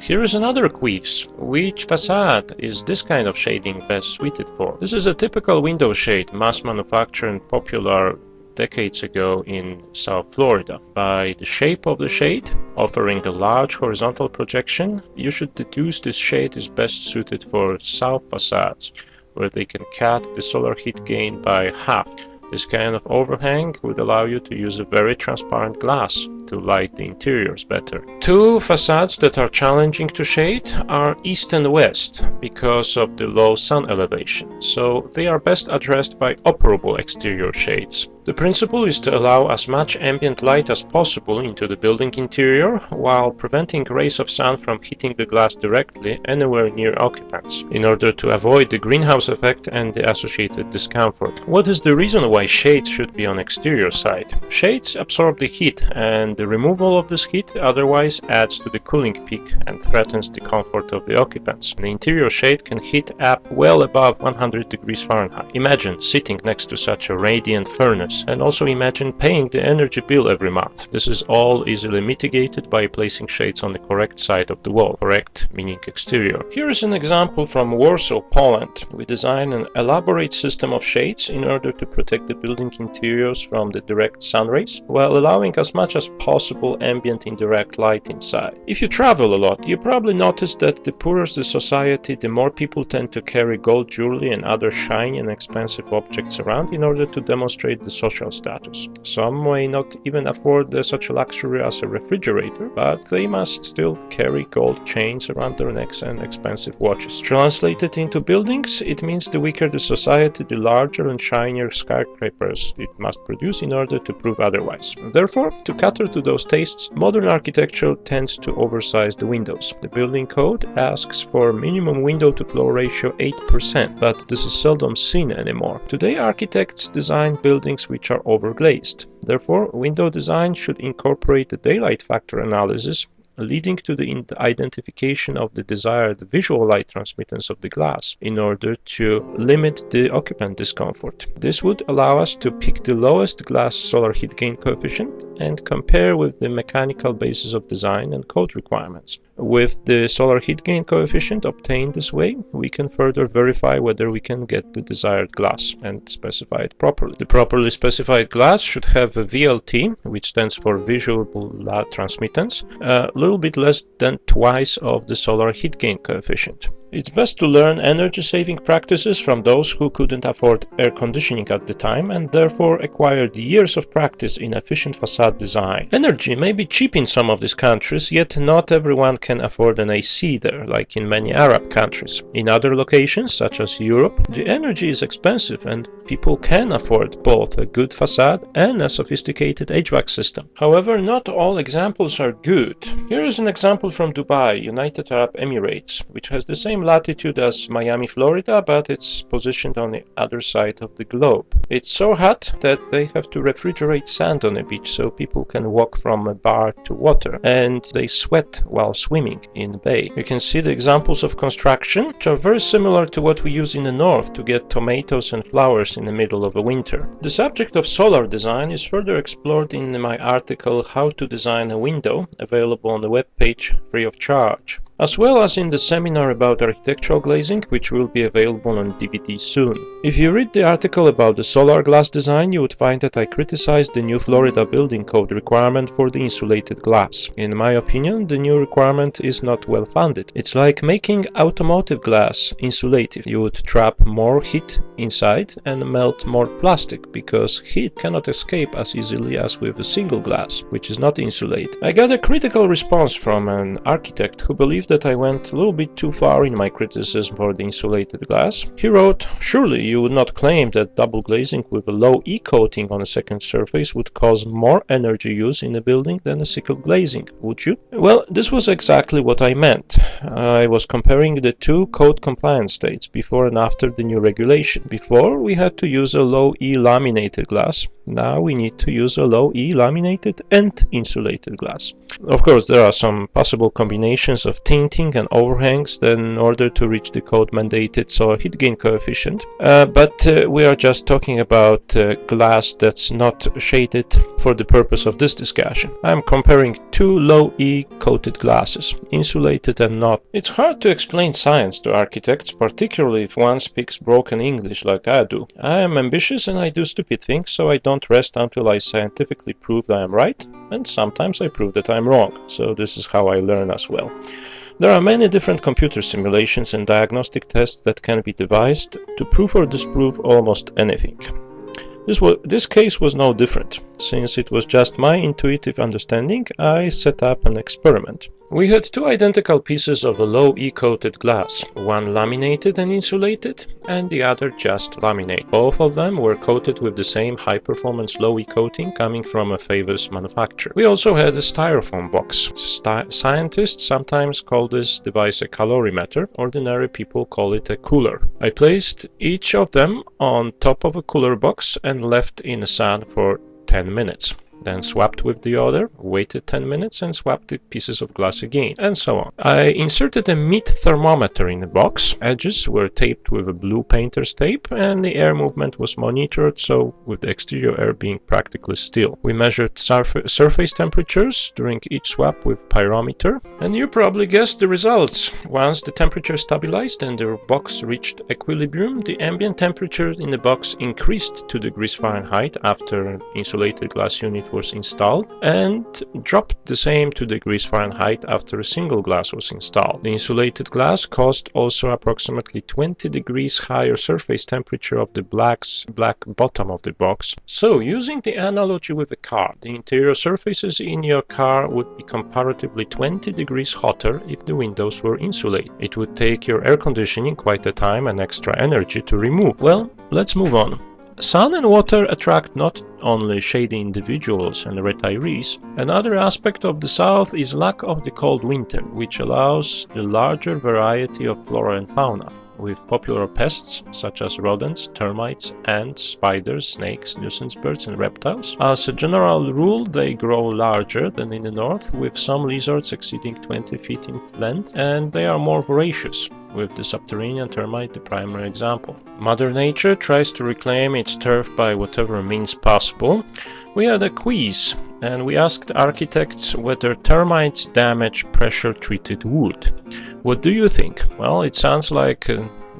Here is another quiz. Which facade is this kind of shading best suited for? This is a typical window shade, mass manufactured and popular decades ago in South Florida. By the shape of the shade, offering a large horizontal projection, you should deduce this shade is best suited for south facades, where they can cut the solar heat gain by half. This kind of overhang would allow you to use a very transparent glass to light the interiors better. Two facades that are challenging to shade are east and west because of the low sun elevation, so they are best addressed by operable exterior shades. The principle is to allow as much ambient light as possible into the building interior while preventing rays of sun from hitting the glass directly anywhere near occupants, in order to avoid the greenhouse effect and the associated discomfort. What is the reason why shades should be on exterior side? Shades absorb the heat, and the removal of this heat otherwise adds to the cooling peak and threatens the comfort of the occupants. The interior shade can heat up well above 100 degrees Fahrenheit. Imagine sitting next to such a radiant furnace, and also imagine paying the energy bill every month. This is all easily mitigated by placing shades on the correct side of the wall. Correct meaning exterior. Here is an example from Warsaw, Poland. We designed an elaborate system of shades in order to protect the building interiors from the direct sun rays, while allowing as much as possible ambient indirect light inside. If you travel a lot, you probably noticed that the poorer the society, the more people tend to carry gold jewelry and other shiny and expensive objects around in order to demonstrate the social status. Some may not even afford such a luxury as a refrigerator, but they must still carry gold chains around their necks and expensive watches. Translated into buildings, it means the weaker the society, the larger and shinier skyscrapers it must produce in order to prove otherwise. Therefore, to cater to those tastes, modern architecture tends to oversize the windows. The building code asks for minimum window-to-floor ratio 8%, but this is seldom seen anymore. Today, architects design buildings which are overglazed. Therefore, window design should incorporate the daylight factor analysis, leading to the identification of the desired visual light transmittance of the glass in order to limit the occupant discomfort. This would allow us to pick the lowest glass solar heat gain coefficient and compare with the mechanical basis of design and code requirements. With the solar heat gain coefficient obtained this way, we can further verify whether we can get the desired glass and specify it properly. The properly specified glass should have a VLT, which stands for visual light transmittance, little bit less than twice of the solar heat gain coefficient. It's best to learn energy-saving practices from those who couldn't afford air conditioning at the time and therefore acquired years of practice in efficient facade design. Energy may be cheap in some of these countries, yet not everyone can afford an AC there, like in many Arab countries. In other locations, such as Europe, the energy is expensive and people can afford both a good facade and a sophisticated HVAC system. However, not all examples are good. Here is an example from Dubai, United Arab Emirates, which has the same latitude as Miami, Florida, but it's positioned on the other side of the globe. It's so hot that they have to refrigerate sand on a beach so people can walk from a bar to water, and they sweat while swimming in the bay. You can see the examples of construction, which are very similar to what we use in the north to get tomatoes and flowers in the middle of a winter. The subject of solar design is further explored in my article How to Design a Window, available on the webpage free of charge, as well as in the seminar about architectural glazing, which will be available on DVD soon. If you read the article about the solar glass design, you would find that I criticized the new Florida building code requirement for the insulated glass. In my opinion, the new requirement is not well funded. It's like making automotive glass insulative. You would trap more heat inside and melt more plastic, because heat cannot escape as easily as with a single glass, which is not insulated. I got a critical response from an architect who believed that I went a little bit too far in my criticism for the insulated glass. He wrote, "Surely you would not claim that double glazing with a low E coating on a second surface would cause more energy use in a building than a single glazing, would you?" Well, this was exactly what I meant. I was comparing the two code compliance states before and after the new regulation. Before, we had to use a low E laminated glass. Now we need to use a low E laminated and insulated glass. Of course, there are some possible combinations of tinting and overhangs in order to reach the code mandated solar heat gain coefficient, but we are just talking about glass that's not shaded for the purpose of this discussion. I'm comparing two low E coated glasses, insulated and not. It's hard to explain science to architects, particularly if one speaks broken English like I do. I am ambitious and I do stupid things, so I don't rest until I scientifically prove that I'm right, and sometimes I prove that I'm wrong, so this is how I learn as well. There are many different computer simulations and diagnostic tests that can be devised to prove or disprove almost anything. This case was no different. Since it was just my intuitive understanding, I set up an experiment. We had two identical pieces of a low E-coated glass, one laminated and insulated, and the other just laminate. Both of them were coated with the same high-performance low E coating coming from a famous manufacturer. We also had a styrofoam box. Scientists sometimes call this device a calorimeter. Ordinary people call it a cooler. I placed each of them on top of a cooler box and left in the sun for 10 minutes. Then swapped with the other, waited 10 minutes and swapped the pieces of glass again, and so on. I inserted a mid thermometer in the box. Edges were taped with a blue painter's tape, and the air movement was monitored, so with the exterior air being practically still. We measured surface temperatures during each swap with pyrometer, and you probably guessed the results. Once the temperature stabilized and the box reached equilibrium, the ambient temperature in the box increased 2 degrees Fahrenheit after an insulated glass unit was installed, and dropped the same 2 degrees Fahrenheit after a single glass was installed. The insulated glass caused also approximately 20 degrees higher surface temperature of the black bottom of the box. So, using the analogy with a car, the interior surfaces in your car would be comparatively 20 degrees hotter if the windows were insulated. It would take your air conditioning quite a time and extra energy to remove. Well, let's move on. Sun and water attract not only shady individuals and retirees. Another aspect of the South is lack of the cold winter, which allows the larger variety of flora and fauna, with popular pests such as rodents, termites, ants, spiders, snakes, nuisance birds, and reptiles. As a general rule, they grow larger than in the north, with some lizards exceeding 20 feet in length, and they are more voracious, with the subterranean termite the primary example. Mother Nature tries to reclaim its turf by whatever means possible. We had a quiz, and we asked architects whether termites damage pressure-treated wood. What do you think? Well, it sounds like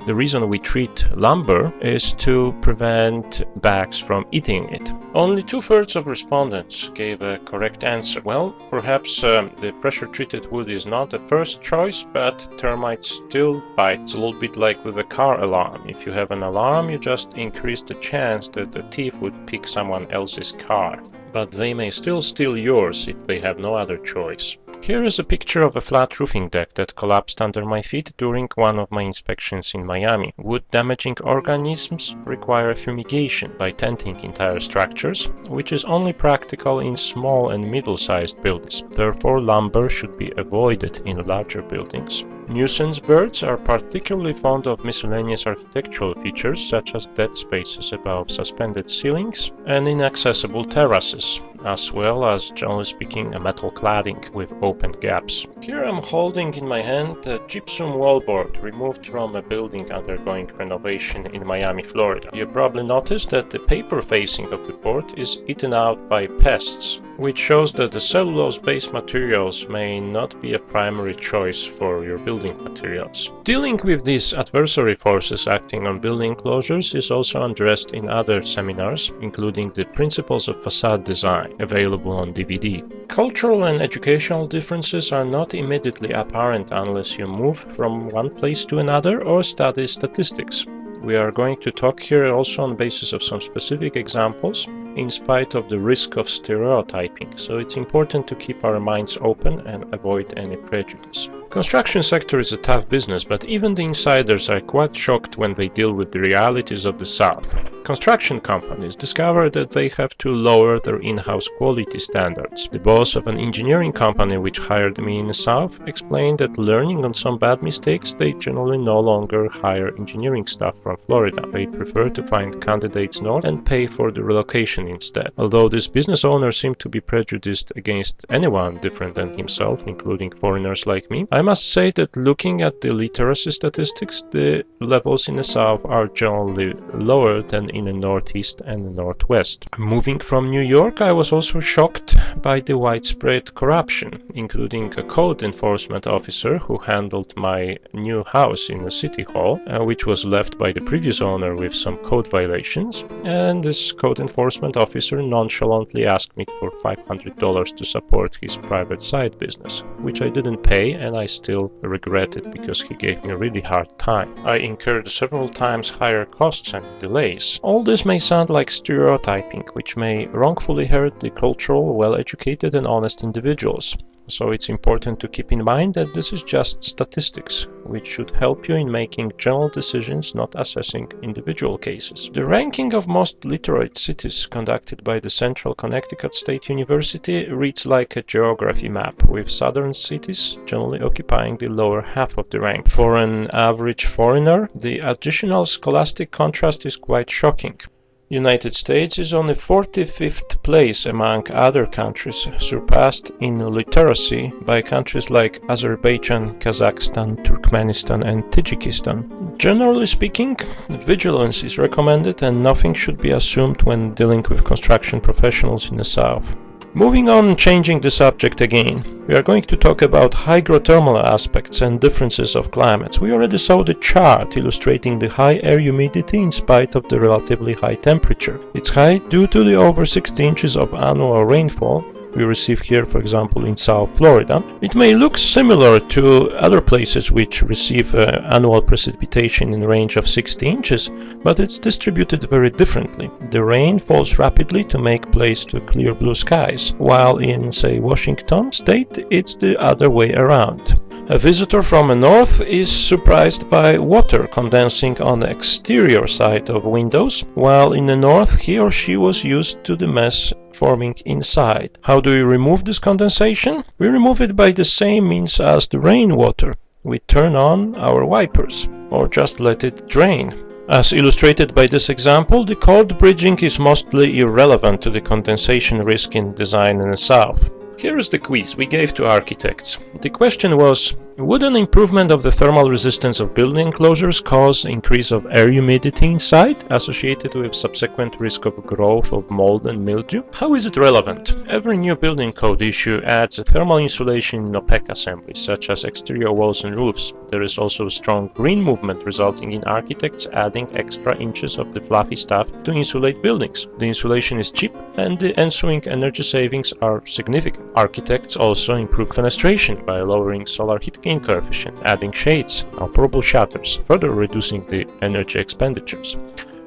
The reason we treat lumber is to prevent bags from eating it. Only 2/3 of respondents gave a correct answer. Well, perhaps the pressure-treated wood is not the first choice, but termites still bite. It's a little bit like with a car alarm. If you have an alarm, you just increase the chance that the thief would pick someone else's car. But they may still steal yours if they have no other choice. Here is a picture of a flat roofing deck that collapsed under my feet during one of my inspections in Miami. Wood-damaging organisms require fumigation by tenting entire structures, which is only practical in small and middle-sized buildings. Therefore, lumber should be avoided in larger buildings. Nuisance birds are particularly fond of miscellaneous architectural features such as dead spaces above suspended ceilings and inaccessible terraces, as well as, generally speaking, a metal cladding with open gaps. Here I'm holding in my hand a gypsum wallboard removed from a building undergoing renovation in Miami, Florida. You probably noticed that the paper facing of the board is eaten out by pests, which shows that the cellulose-based materials may not be a primary choice for your building materials. Dealing with these adversary forces acting on building enclosures is also addressed in other seminars, including the Principles of Facade Design, available on DVD. Cultural and educational differences are not immediately apparent unless you move from one place to another or study statistics. We are going to talk here also on the basis of some specific examples, in spite of the risk of stereotyping, so it's important to keep our minds open and avoid any prejudice. Construction sector is a tough business, but even the insiders are quite shocked when they deal with the realities of the South. Construction companies discover that they have to lower their in-house quality standards. The boss of an engineering company which hired me in the South explained that learning on some bad mistakes, they generally no longer hire engineering staff from Florida. They prefer to find candidates north and pay for the relocation instead. Although this business owner seemed to be prejudiced against anyone different than himself, including foreigners like me, I must say that looking at the literacy statistics, the levels in the South are generally lower than in the Northeast and the Northwest. Moving from New York, I was also shocked by the widespread corruption, including a code enforcement officer who handled my new house in the city hall, which was left by the previous owner with some code violations, and this code enforcement officer nonchalantly asked me for $500 to support his private side business, which I didn't pay, and I still regret it because he gave me a really hard time. I incurred several times higher costs and delays. All this may sound like stereotyping, which may wrongfully hurt the cultural, well-educated and honest individuals. So it's important to keep in mind that this is just statistics, which should help you in making general decisions, not assessing individual cases. The ranking of most literate cities conducted by the Central Connecticut State University reads like a geography map, with southern cities generally occupying the lower half of the rank. For an average foreigner, the additional scholastic contrast is quite shocking. United States is on the 45th place among other countries, surpassed in literacy by countries like Azerbaijan, Kazakhstan, Turkmenistan and Tajikistan. Generally speaking, vigilance is recommended and nothing should be assumed when dealing with construction professionals in the South. Moving on, changing the subject again, we are going to talk about hygrothermal aspects and differences of climates. We already saw the chart illustrating the high air humidity in spite of the relatively high temperature. It's high due to the over 60 inches of annual rainfall we receive here, for example, in South Florida. It may look similar to other places which receive annual precipitation in the range of 60 inches, but it's distributed very differently. The rain falls rapidly to make place to clear blue skies, while in, say, Washington State, it's the other way around. A visitor from the north is surprised by water condensing on the exterior side of windows, while in the north he or she was used to the mess forming inside. How do we remove this condensation? We remove it by the same means as the rainwater. We turn on our wipers, or just let it drain. As illustrated by this example, the cold bridging is mostly irrelevant to the condensation risk in design in the South. Here is the quiz we gave to architects. The question was, would an improvement of the thermal resistance of building enclosures cause increase of air humidity inside, associated with subsequent risk of growth of mold and mildew? How is it relevant? Every new building code issue adds a thermal insulation in opaque assemblies, such as exterior walls and roofs. There is also a strong green movement resulting in architects adding extra inches of the fluffy stuff to insulate buildings. The insulation is cheap and the ensuing energy savings are significant. Architects also improve fenestration by lowering solar heat gain coefficient, adding shades, operable shutters, further reducing the energy expenditures.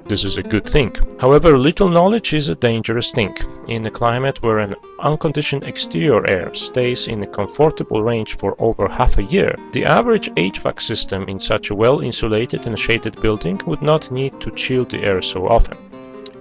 This is a good thing. However, little knowledge is a dangerous thing. In a climate where an unconditioned exterior air stays in a comfortable range for over half a year, the average HVAC system in such a well-insulated and shaded building would not need to chill the air so often.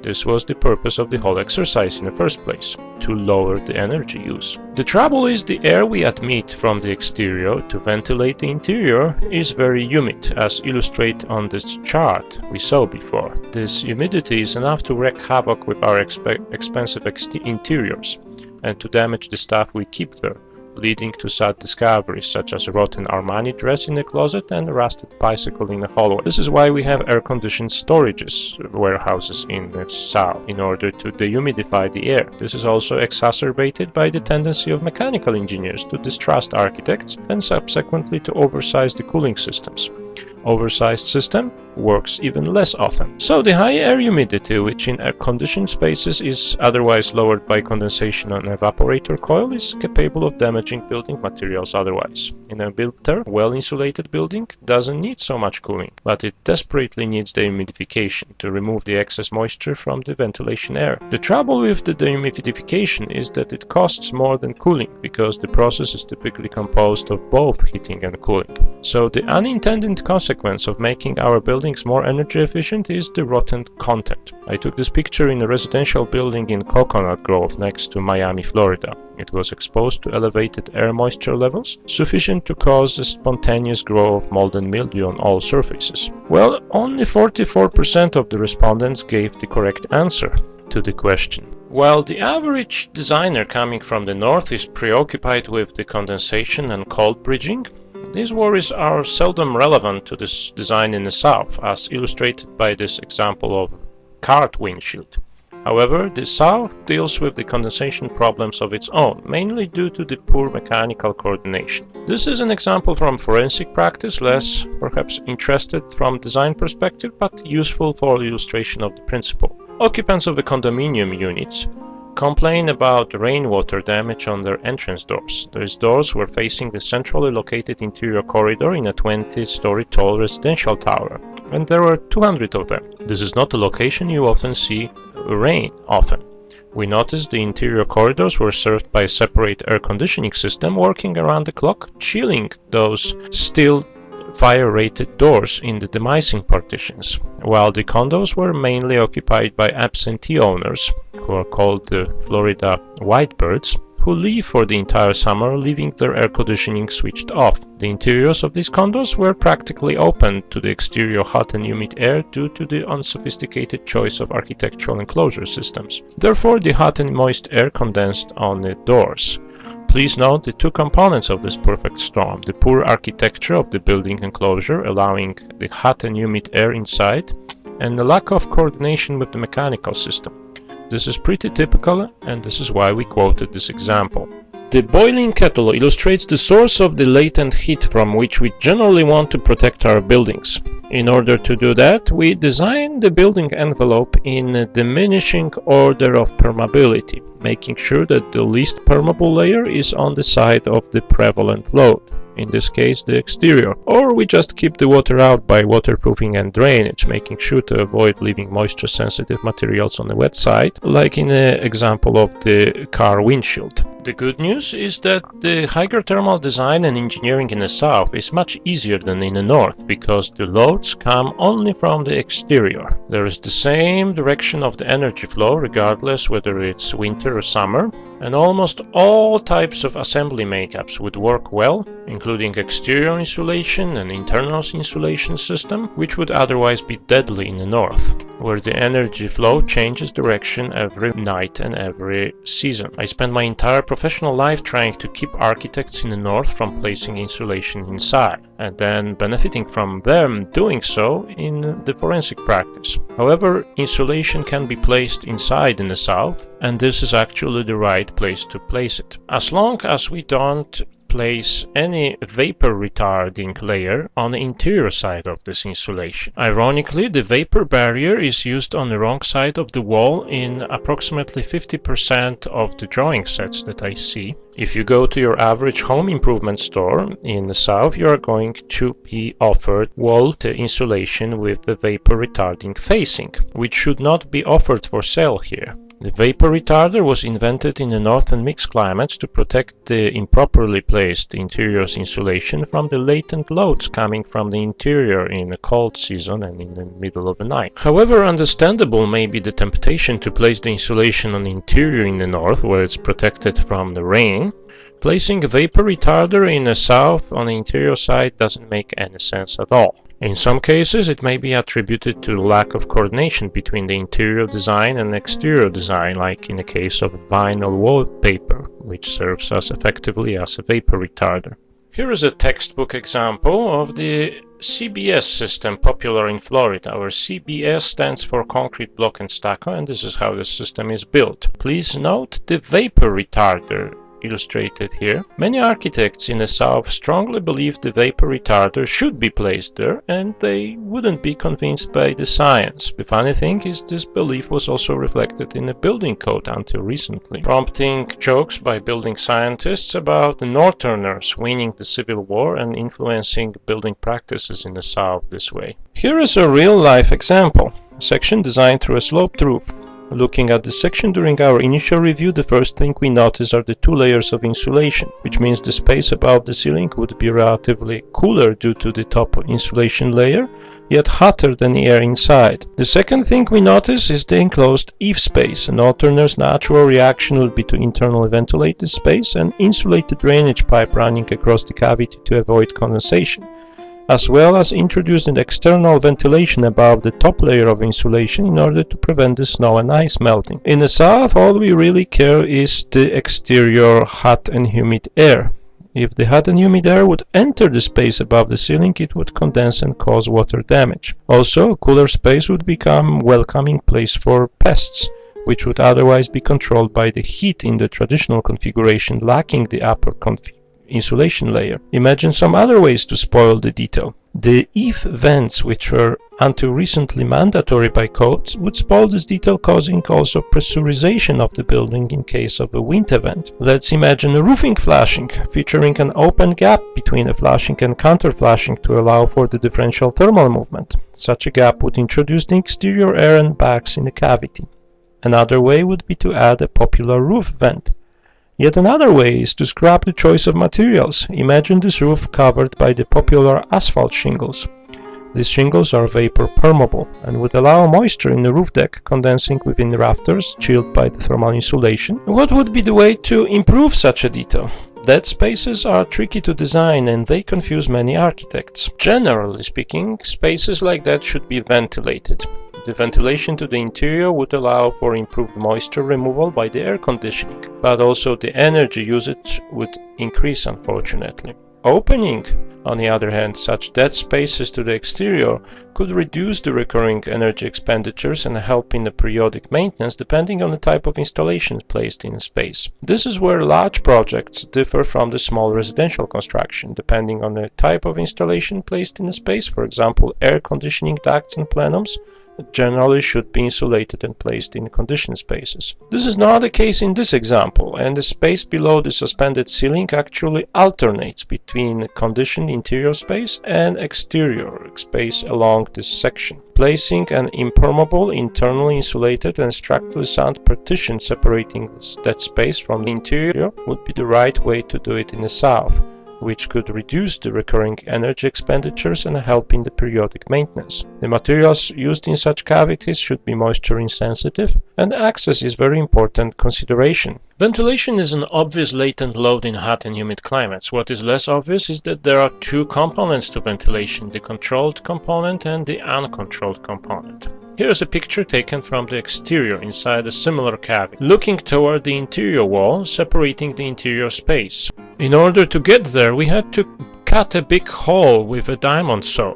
This was the purpose of the whole exercise in the first place, to lower the energy use. The trouble is the air we admit from the exterior to ventilate the interior is very humid, as illustrated on this chart we saw before. This humidity is enough to wreak havoc with our expensive interiors and to damage the stuff we keep there, leading to sad discoveries such as a rotten Armani dress in a closet and a rusted bicycle in a hallway. This is why we have air-conditioned storages warehouses in the south, in order to dehumidify the air. This is also exacerbated by the tendency of mechanical engineers to distrust architects and subsequently to oversize the cooling systems. Oversized system works even less often. So the high air humidity, which in air-conditioned spaces is otherwise lowered by condensation on an evaporator coil, is capable of damaging building materials otherwise. In a built-air, well-insulated building doesn't need so much cooling, but it desperately needs dehumidification to remove the excess moisture from the ventilation air. The trouble with the dehumidification is that it costs more than cooling, because the process is typically composed of both heating and cooling. So the unintended consequence of making our buildings more energy efficient is the rotten content. I took this picture in a residential building in Coconut Grove next to Miami, Florida. It was exposed to elevated air moisture levels, sufficient to cause a spontaneous growth of mold and mildew on all surfaces. Well, only 44% of the respondents gave the correct answer to the question. While the average designer coming from the north is preoccupied with the condensation and cold bridging, these worries are seldom relevant to this design in the south, as illustrated by this example of cart windshield. However, the south deals with the condensation problems of its own, mainly due to the poor mechanical coordination. This is an example from forensic practice, less perhaps interested from design perspective, but useful for illustration of the principle. Occupants of the condominium units complain about rainwater damage on their entrance doors. These doors were facing the centrally located interior corridor in a 20-story tall residential tower, and there were 200 of them. This is not a location you often see rain often. We noticed the interior corridors were served by a separate air conditioning system working around the clock, chilling those still fire-rated doors in the demising partitions, while the condos were mainly occupied by absentee owners, who are called the Florida Whitebirds, who leave for the entire summer, leaving their air conditioning switched off. The interiors of these condos were practically open to the exterior hot and humid air due to the unsophisticated choice of architectural enclosure systems. Therefore, the hot and moist air condensed on the doors. Please note the two components of this perfect storm: the poor architecture of the building enclosure, allowing the hot and humid air inside, and the lack of coordination with the mechanical system. This is pretty typical, and this is why we quoted this example. The boiling kettle illustrates the source of the latent heat from which we generally want to protect our buildings. In order to do that, we design the building envelope in a diminishing order of permeability, making sure that the least permeable layer is on the side of the prevalent load, in this case the exterior. Or we just keep the water out by waterproofing and drainage, making sure to avoid leaving moisture sensitive materials on the wet side, like in the example of the car windshield. The good news is that the hydrothermal design and engineering in the south is much easier than in the north, because the loads come only from the exterior. There is the same direction of the energy flow regardless whether it's winter or summer, and almost all types of assembly makeups would work well, including including exterior insulation and internal insulation system, which would otherwise be deadly in the north, where the energy flow changes direction every night and every season. I spent my entire professional life trying to keep architects in the north from placing insulation inside, and then benefiting from them doing so in the forensic practice. However, insulation can be placed inside in the south, and this is actually the right place to place it. As long as we don't place any vapor retarding layer on the interior side of this insulation. Ironically, the vapor barrier is used on the wrong side of the wall in approximately 50% of the drawing sets that I see. If you go to your average home improvement store in the south, you are going to be offered wall insulation with the vapor retarding facing, which should not be offered for sale here. The vapor retarder was invented in the northern mixed climates to protect the improperly placed interior insulation from the latent loads coming from the interior in the cold season and in the middle of the night. However, understandable may be the temptation to place the insulation on the interior in the north, where it's protected from the rain. Placing a vapor retarder in the south on the interior side doesn't make any sense at all. In some cases, it may be attributed to lack of coordination between the interior design and exterior design, like in the case of vinyl wallpaper, which serves as effectively as a vapor retarder. Here is a textbook example of the CBS system popular in Florida, where CBS stands for concrete block and stucco, and this is how the system is built. Please note the vapor retarder illustrated here. Many architects in the south strongly believe the vapor retarder should be placed there, and they wouldn't be convinced by the science. The funny thing is, this belief was also reflected in the building code until recently, prompting jokes by building scientists about the northerners winning the Civil War and influencing building practices in the south this way. Here is a real-life example, a section designed through a sloped roof. Looking at this section during our initial review, the first thing we notice are the two layers of insulation, which means the space above the ceiling would be relatively cooler due to the top insulation layer, yet hotter than the air inside. The second thing we notice is the enclosed eave space. An alternator's natural reaction would be to internally ventilate this space and insulate the drainage pipe running across the cavity to avoid condensation, as well as introduce an external ventilation above the top layer of insulation in order to prevent the snow and ice melting. In the south, all we really care is the exterior hot and humid air. If the hot and humid air would enter the space above the ceiling, it would condense and cause water damage. Also, a cooler space would become a welcoming place for pests, which would otherwise be controlled by the heat in the traditional configuration lacking the upper insulation layer. Imagine some other ways to spoil the detail. The eave vents, which were until recently mandatory by code, would spoil this detail, causing also pressurization of the building in case of a wind event. Let's imagine a roofing flashing, featuring an open gap between a flashing and counter-flashing to allow for the differential thermal movement. Such a gap would introduce the exterior air and bags in the cavity. Another way would be to add a popular roof vent. Yet another way is to scrap the choice of materials. Imagine this roof covered by the popular asphalt shingles. These shingles are vapor permeable and would allow moisture in the roof deck condensing within the rafters, chilled by the thermal insulation. What would be the way to improve such a detail? Dead spaces are tricky to design and they confuse many architects. Generally speaking, spaces like that should be ventilated. The ventilation to the interior would allow for improved moisture removal by the air conditioning, but also the energy usage would increase, unfortunately. Opening, on the other hand, such dead spaces to the exterior could reduce the recurring energy expenditures and help in the periodic maintenance depending on the type of installations placed in a space. This is where large projects differ from the small residential construction, depending on the type of installation placed in a space. For example, air conditioning ducts and plenums generally should be insulated and placed in conditioned spaces. This is not the case in this example, and the space below the suspended ceiling actually alternates between conditioned interior space and exterior space along this section. Placing an impermeable, internally insulated and structurally sound partition separating that space from the interior would be the right way to do it in the south. which could reduce the recurring energy expenditures and help in the periodic maintenance. The materials used in such cavities should be moisture insensitive, and access is very important consideration. Ventilation is an obvious latent load in hot and humid climates. What is less obvious is that there are two components to ventilation, the controlled component and the uncontrolled component. Here is a picture taken from the exterior inside a similar cavity, looking toward the interior wall, separating the interior space. In order to get there, we had to cut a big hole with a diamond saw.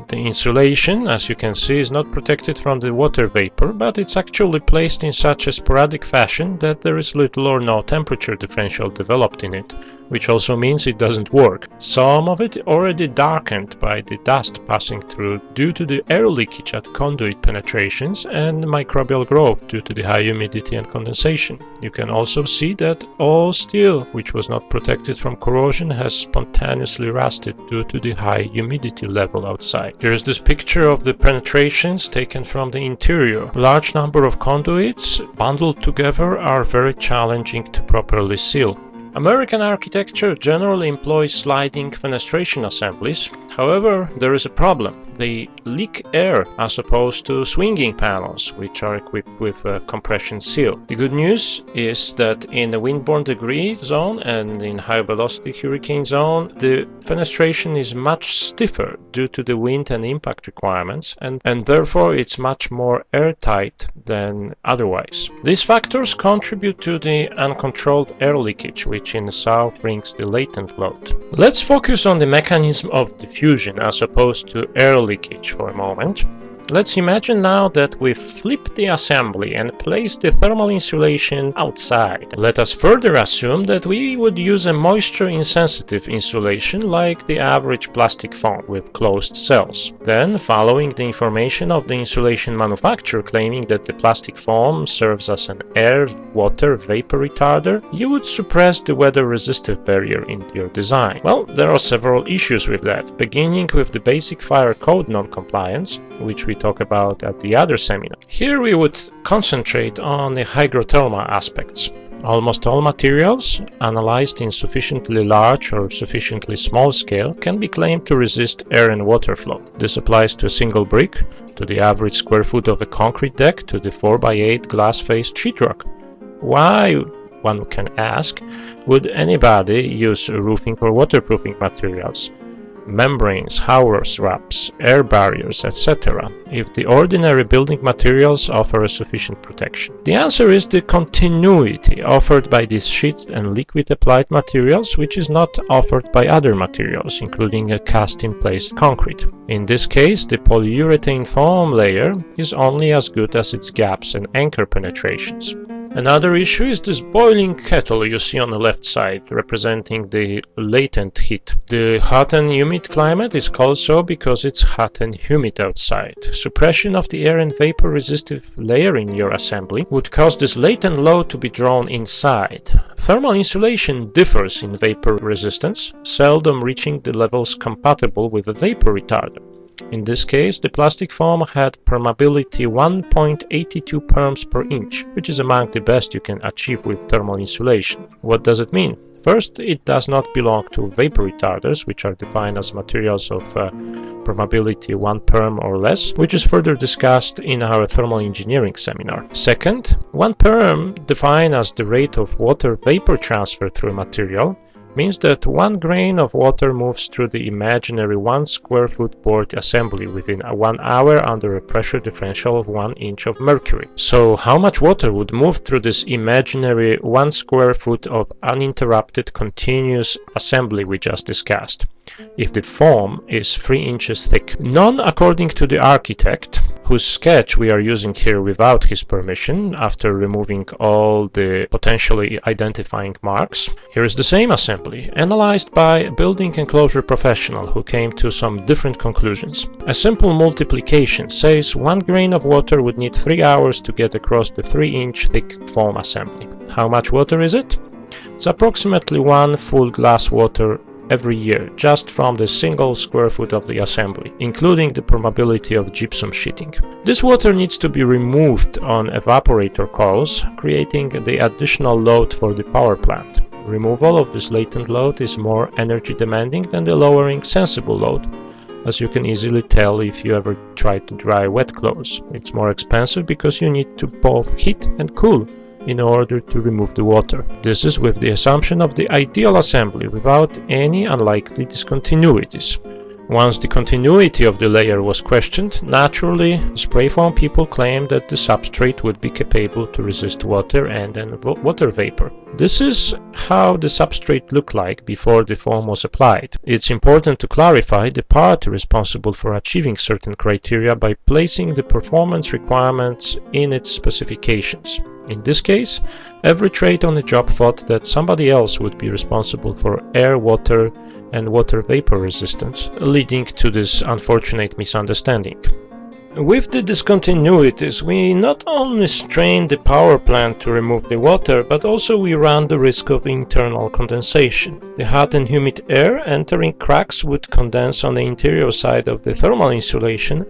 The insulation, as you can see, is not protected from the water vapor, but it's actually placed in such a sporadic fashion that there is little or no temperature differential developed in it, which also means it doesn't work. Some of it already darkened by the dust passing through due to the air leakage at conduit penetrations and microbial growth due to the high humidity and condensation. You can also see that all steel, which was not protected from corrosion, has spontaneously rusted due to the high humidity level outside. Here's this picture of the penetrations taken from the interior. A large number of conduits bundled together are very challenging to properly seal. American architecture generally employs sliding fenestration assemblies. However, there is a problem. They leak air as opposed to swinging panels, which are equipped with a compression seal. The good news is that in the windborne degree zone and in high velocity hurricane zone, the fenestration is much stiffer due to the wind and impact requirements, and therefore it's much more airtight than otherwise. These factors contribute to the uncontrolled air leakage, which in the south brings the latent load. Let's focus on the mechanism of diffusion as opposed to air leakage for a moment. Let's imagine now that we flip the assembly and place the thermal insulation outside. Let us further assume that we would use a moisture-insensitive insulation like the average plastic foam with closed cells. Then, following the information of the insulation manufacturer claiming that the plastic foam serves as an air-water vapor retarder, you would suppress the weather-resistive barrier in your design. Well, there are several issues with that, beginning with the basic fire code non-compliance, which we talk about at the other seminar. Here we would concentrate on the hygrothermal aspects. Almost all materials analyzed in sufficiently large or sufficiently small scale can be claimed to resist air and water flow. This applies to a single brick, to the average square foot of a concrete deck, to the 4x8 glass-faced sheetrock. Why, one can ask, would anybody use roofing or waterproofing materials? Membranes, house wraps, air barriers, etc., if the ordinary building materials offer a sufficient protection? The answer is the continuity offered by these sheet and liquid applied materials, which is not offered by other materials, including a cast-in-place concrete. In this case, the polyurethane foam layer is only as good as its gaps and anchor penetrations. Another issue is this boiling kettle you see on the left side, representing the latent heat. The hot and humid climate is called so because it's hot and humid outside. Suppression of the air and vapor resistive layer in your assembly would cause this latent load to be drawn inside. Thermal insulation differs in vapor resistance, seldom reaching the levels compatible with a vapor retarder. In this case, the plastic foam had permeability 1.82 perms per inch, which is among the best you can achieve with thermal insulation. What does it mean? First, it does not belong to vapor retarders, which are defined as materials of permeability 1 perm or less, which is further discussed in our thermal engineering seminar. Second, 1 perm, defined as the rate of water vapor transfer through a material, means that 1 grain of water moves through the imaginary 1 square foot board assembly within 1 hour under a pressure differential of 1 inch of mercury. So how much water would move through this imaginary 1 square foot of uninterrupted continuous assembly we just discussed, if the foam is 3 inches thick? None, according to the architect, whose sketch we are using here without his permission, after removing all the potentially identifying marks. Here is the same assembly, analyzed by a building enclosure professional who came to some different conclusions. A simple multiplication says 1 grain of water would need 3 hours to get across the 3-inch thick foam assembly. How much water is it? It's approximately 1 full glass water every year, just from the single square foot of the assembly, including the permeability of gypsum sheeting. This water needs to be removed on evaporator coils, creating the additional load for the power plant. Removal of this latent load is more energy demanding than the lowering sensible load, as you can easily tell if you ever try to dry wet clothes. It's more expensive because you need to both heat and cool in order to remove the water. This is with the assumption of the ideal assembly without any unlikely discontinuities. Once the continuity of the layer was questioned, naturally, spray foam people claimed that the substrate would be capable to resist water and then water vapor. This is how the substrate looked like before the foam was applied. It's important to clarify the party responsible for achieving certain criteria by placing the performance requirements in its specifications. In this case, every trade on the job thought that somebody else would be responsible for air, water, and water vapor resistance, leading to this unfortunate misunderstanding. With the discontinuities, we not only strain the power plant to remove the water, but also we run the risk of internal condensation. The hot and humid air entering cracks would condense on the interior side of the thermal insulation,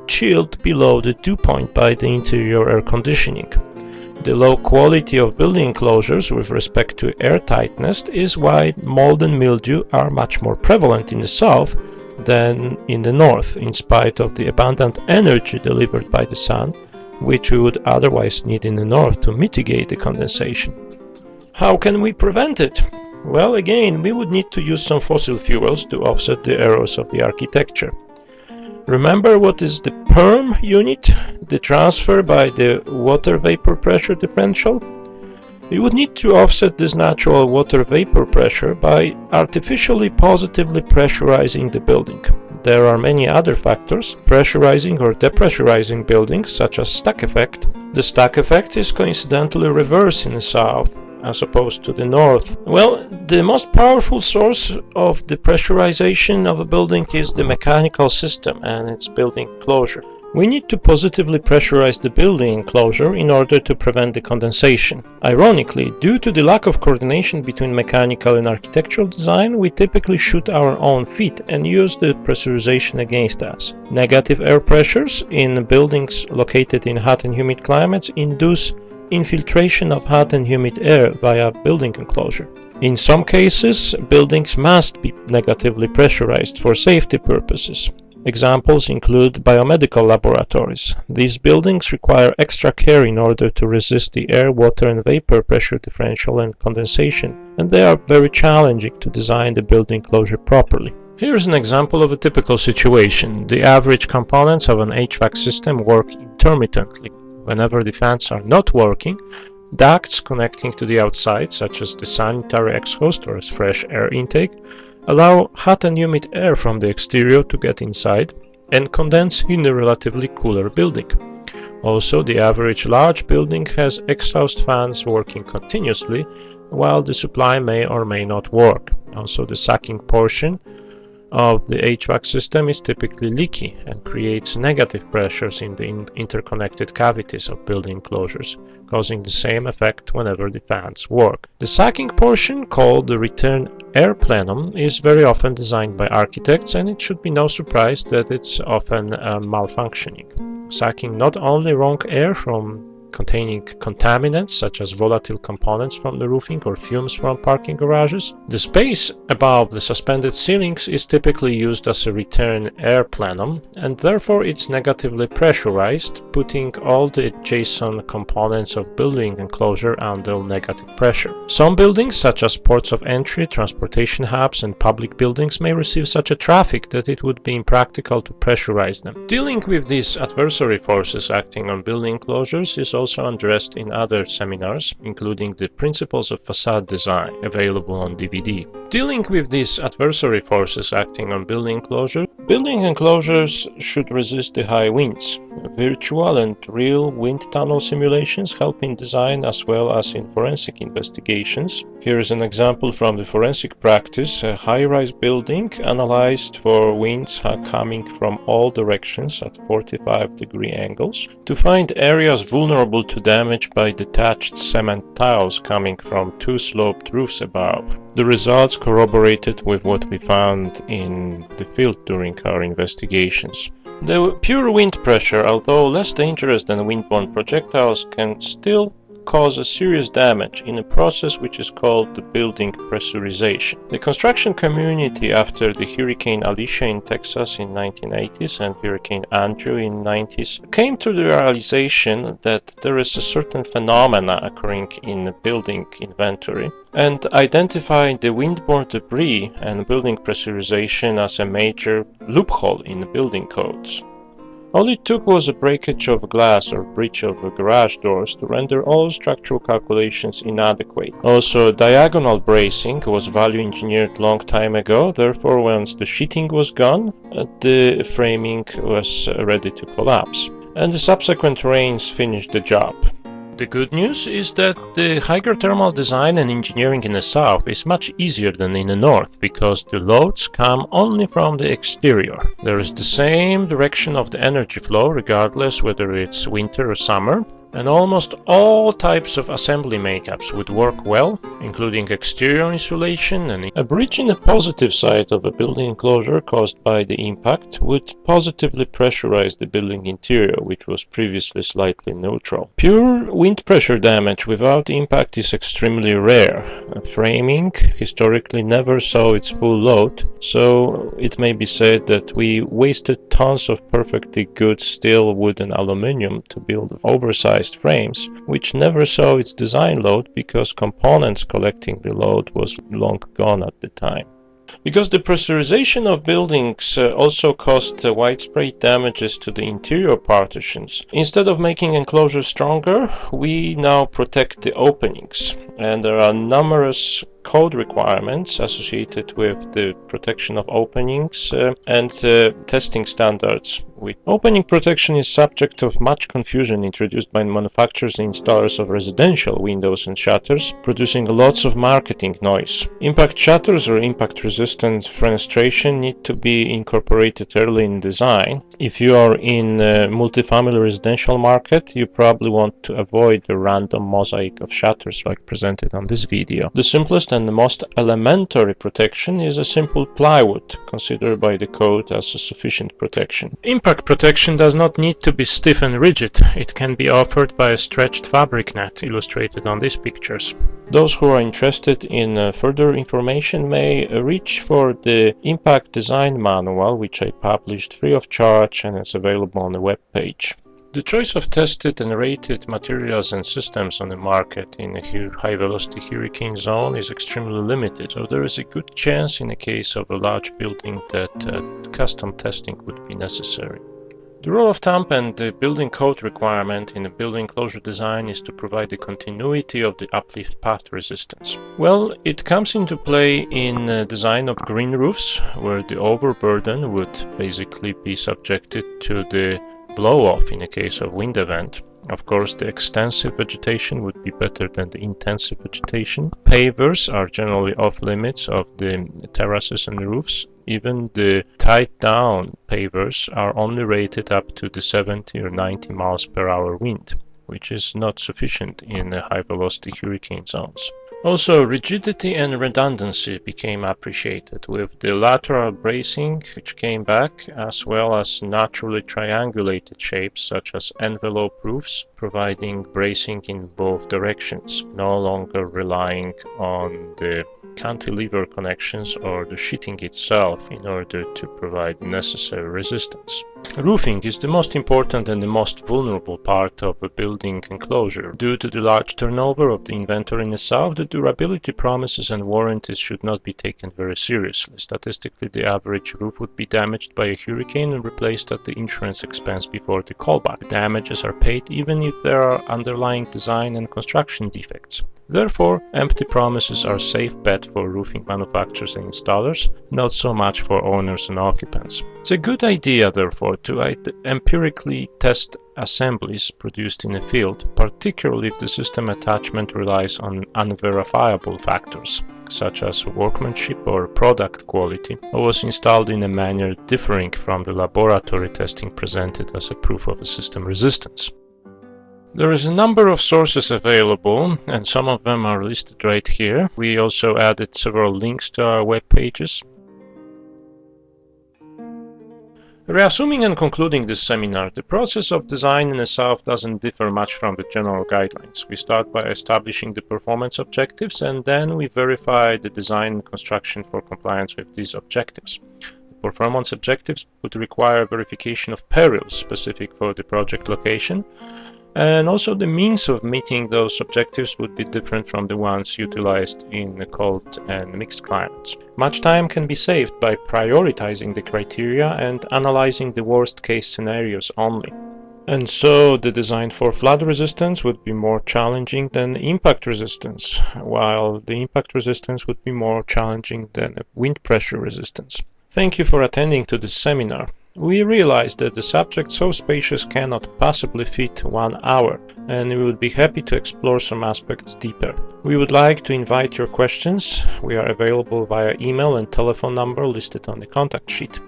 chilled below the dew point by the interior air conditioning. The low quality of building enclosures with respect to air tightness is why mold and mildew are much more prevalent in the south than in the north, in spite of the abundant energy delivered by the sun, which we would otherwise need in the north to mitigate the condensation. How can we prevent it? Well, again, we would need to use some fossil fuels to offset the errors of the architecture. Remember what is the PERM unit, the transfer by the water vapor pressure differential? We would need to offset this natural water vapor pressure by artificially positively pressurizing the building. There are many other factors pressurizing or depressurizing buildings, such as stack effect. The stack effect is coincidentally reversed in the south as opposed to the north. Well, the most powerful source of the pressurization of a building is the mechanical system and its building enclosure. We need to positively pressurize the building enclosure in order to prevent the condensation. Ironically, due to the lack of coordination between mechanical and architectural design, we typically shoot our own feet and use the pressurization against us. Negative air pressures in buildings located in hot and humid climates induce infiltration of hot and humid air via building enclosure. In some cases, buildings must be negatively pressurized for safety purposes. Examples include biomedical laboratories. These buildings require extra care in order to resist the air, water, and vapor pressure differential and condensation, and they are very challenging to design the building enclosure properly. Here's an example of a typical situation. The average components of an HVAC system work intermittently. Whenever the fans are not working, ducts connecting to the outside, such as the sanitary exhaust or fresh air intake, allow hot and humid air from the exterior to get inside and condense in a relatively cooler building. Also, the average large building has exhaust fans working continuously, while the supply may or may not work. Also, the sucking portion of the HVAC system is typically leaky and creates negative pressures in the interconnected cavities of building enclosures, causing the same effect whenever the fans work. The sucking portion, called the return air plenum, is very often designed by architects, and it should be no surprise that it's often malfunctioning, sucking not only wrong air from containing contaminants such as volatile components from the roofing or fumes from parking garages. The space above the suspended ceilings is typically used as a return air plenum, and therefore it's negatively pressurized, putting all the adjacent components of building enclosure under negative pressure. Some buildings, such as ports of entry, transportation hubs, and public buildings, may receive such a traffic that it would be impractical to pressurize them. Dealing with these adversary forces acting on building enclosures is also addressed in other seminars, including the Principles of Facade Design, available on DVD. Dealing with these adversary forces acting on building enclosures should resist the high winds. Virtual and real wind tunnel simulations help in design as well as in forensic investigations. Here is an example from the forensic practice. A high-rise building analyzed for winds coming from all directions at 45-degree angles to find areas vulnerable to damage by detached cement tiles coming from two sloped roofs above. The results corroborated with what we found in the field during our investigations. The pure wind pressure, although less dangerous than wind-borne projectiles, can still cause a serious damage in a process which is called the building pressurization. The construction community after the Hurricane Alicia in Texas in 1980s and Hurricane Andrew in 90s came to the realization that there is a certain phenomena occurring in the building inventory and identified the windborne debris and building pressurization as a major loophole in the building codes. All it took was a breakage of glass or breach of garage doors to render all structural calculations inadequate. Also, diagonal bracing was value engineered long time ago, therefore once the sheeting was gone, the framing was ready to collapse. And the subsequent rains finished the job. The good news is that the hydrothermal design and engineering in the south is much easier than in the north because the loads come only from the exterior. There is the same direction of the energy flow regardless whether it's winter or summer, and almost all types of assembly makeups would work well, including exterior insulation, and a breach in the positive side of a building enclosure caused by the impact would positively pressurize the building interior, which was previously slightly neutral. Pure wind pressure damage without impact is extremely rare. Framing historically never saw its full load, so it may be said that we wasted tons of perfectly good steel, wood and aluminum to build oversized frames, which never saw its design load because components collecting the load was long gone at the time. Because the pressurization of buildings also caused widespread damages to the interior partitions, instead of making enclosures stronger, we now protect the openings. And there are numerous code requirements associated with the protection of openings and testing standards. Opening protection is subject of much confusion introduced by manufacturers and installers of residential windows and shutters, producing lots of marketing noise. Impact shutters or impact resistant fenestration need to be incorporated early in design. If you are in a multifamily residential market, you probably want to avoid the random mosaic of shutters like presented on this video. The simplest and the most elementary protection is a simple plywood, considered by the code as a sufficient protection. Impact protection does not need to be stiff and rigid. It can be offered by a stretched fabric net, illustrated on these pictures. Those who are interested in further information may reach for the Impact Design Manual, which I published free of charge and is available on the web page. The choice of tested and rated materials and systems on the market in a high-velocity hurricane zone is extremely limited, so there is a good chance in the case of a large building that custom testing would be necessary. The rule of thumb and the building code requirement in a building enclosure design is to provide the continuity of the uplift path resistance. Well, it comes into play in design of green roofs, where the overburden would basically be subjected to the blow-off in the case of wind event. Of course, the extensive vegetation would be better than the intensive vegetation. Pavers are generally off limits of the terraces and roofs. Even the tied down pavers are only rated up to the 70 or 90 miles per hour wind, which is not sufficient in high velocity hurricane zones. Also, rigidity and redundancy became appreciated with the lateral bracing, which came back, as well as naturally triangulated shapes such as envelope roofs, providing bracing in both directions, no longer relying on the cantilever connections or the sheeting itself in order to provide necessary resistance. Roofing is the most important and the most vulnerable part of a building enclosure. Due to the large turnover of the inventory in the south, the durability promises and warranties should not be taken very seriously. Statistically, the average roof would be damaged by a hurricane and replaced at the insurance expense before the callback. The damages are paid even if there are underlying design and construction defects. Therefore, empty promises are a safe bet for roofing manufacturers and installers, not so much for owners and occupants. It's a good idea, therefore, to empirically test assemblies produced in a field, particularly if the system attachment relies on unverifiable factors, such as workmanship or product quality, or was installed in a manner differing from the laboratory testing presented as a proof of a system resistance. There is a number of sources available, and some of them are listed right here. We also added several links to our web pages. Reassuming and concluding this seminar, the process of design in itself doesn't differ much from the general guidelines. We start by establishing the performance objectives, and then we verify the design and construction for compliance with these objectives. The performance objectives would require verification of perils specific for the project location, and also the means of meeting those objectives would be different from the ones utilized in cold and mixed climates. Much time can be saved by prioritizing the criteria and analyzing the worst case scenarios only. And so the design for flood resistance would be more challenging than impact resistance, while the impact resistance would be more challenging than wind pressure resistance. Thank you for attending to this seminar. We realize that the subject so spacious cannot possibly fit 1 hour, and we would be happy to explore some aspects deeper. We would like to invite your questions. We are available via email and telephone number listed on the contact sheet.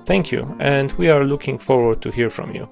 Thank you, and we are looking forward to hear from you.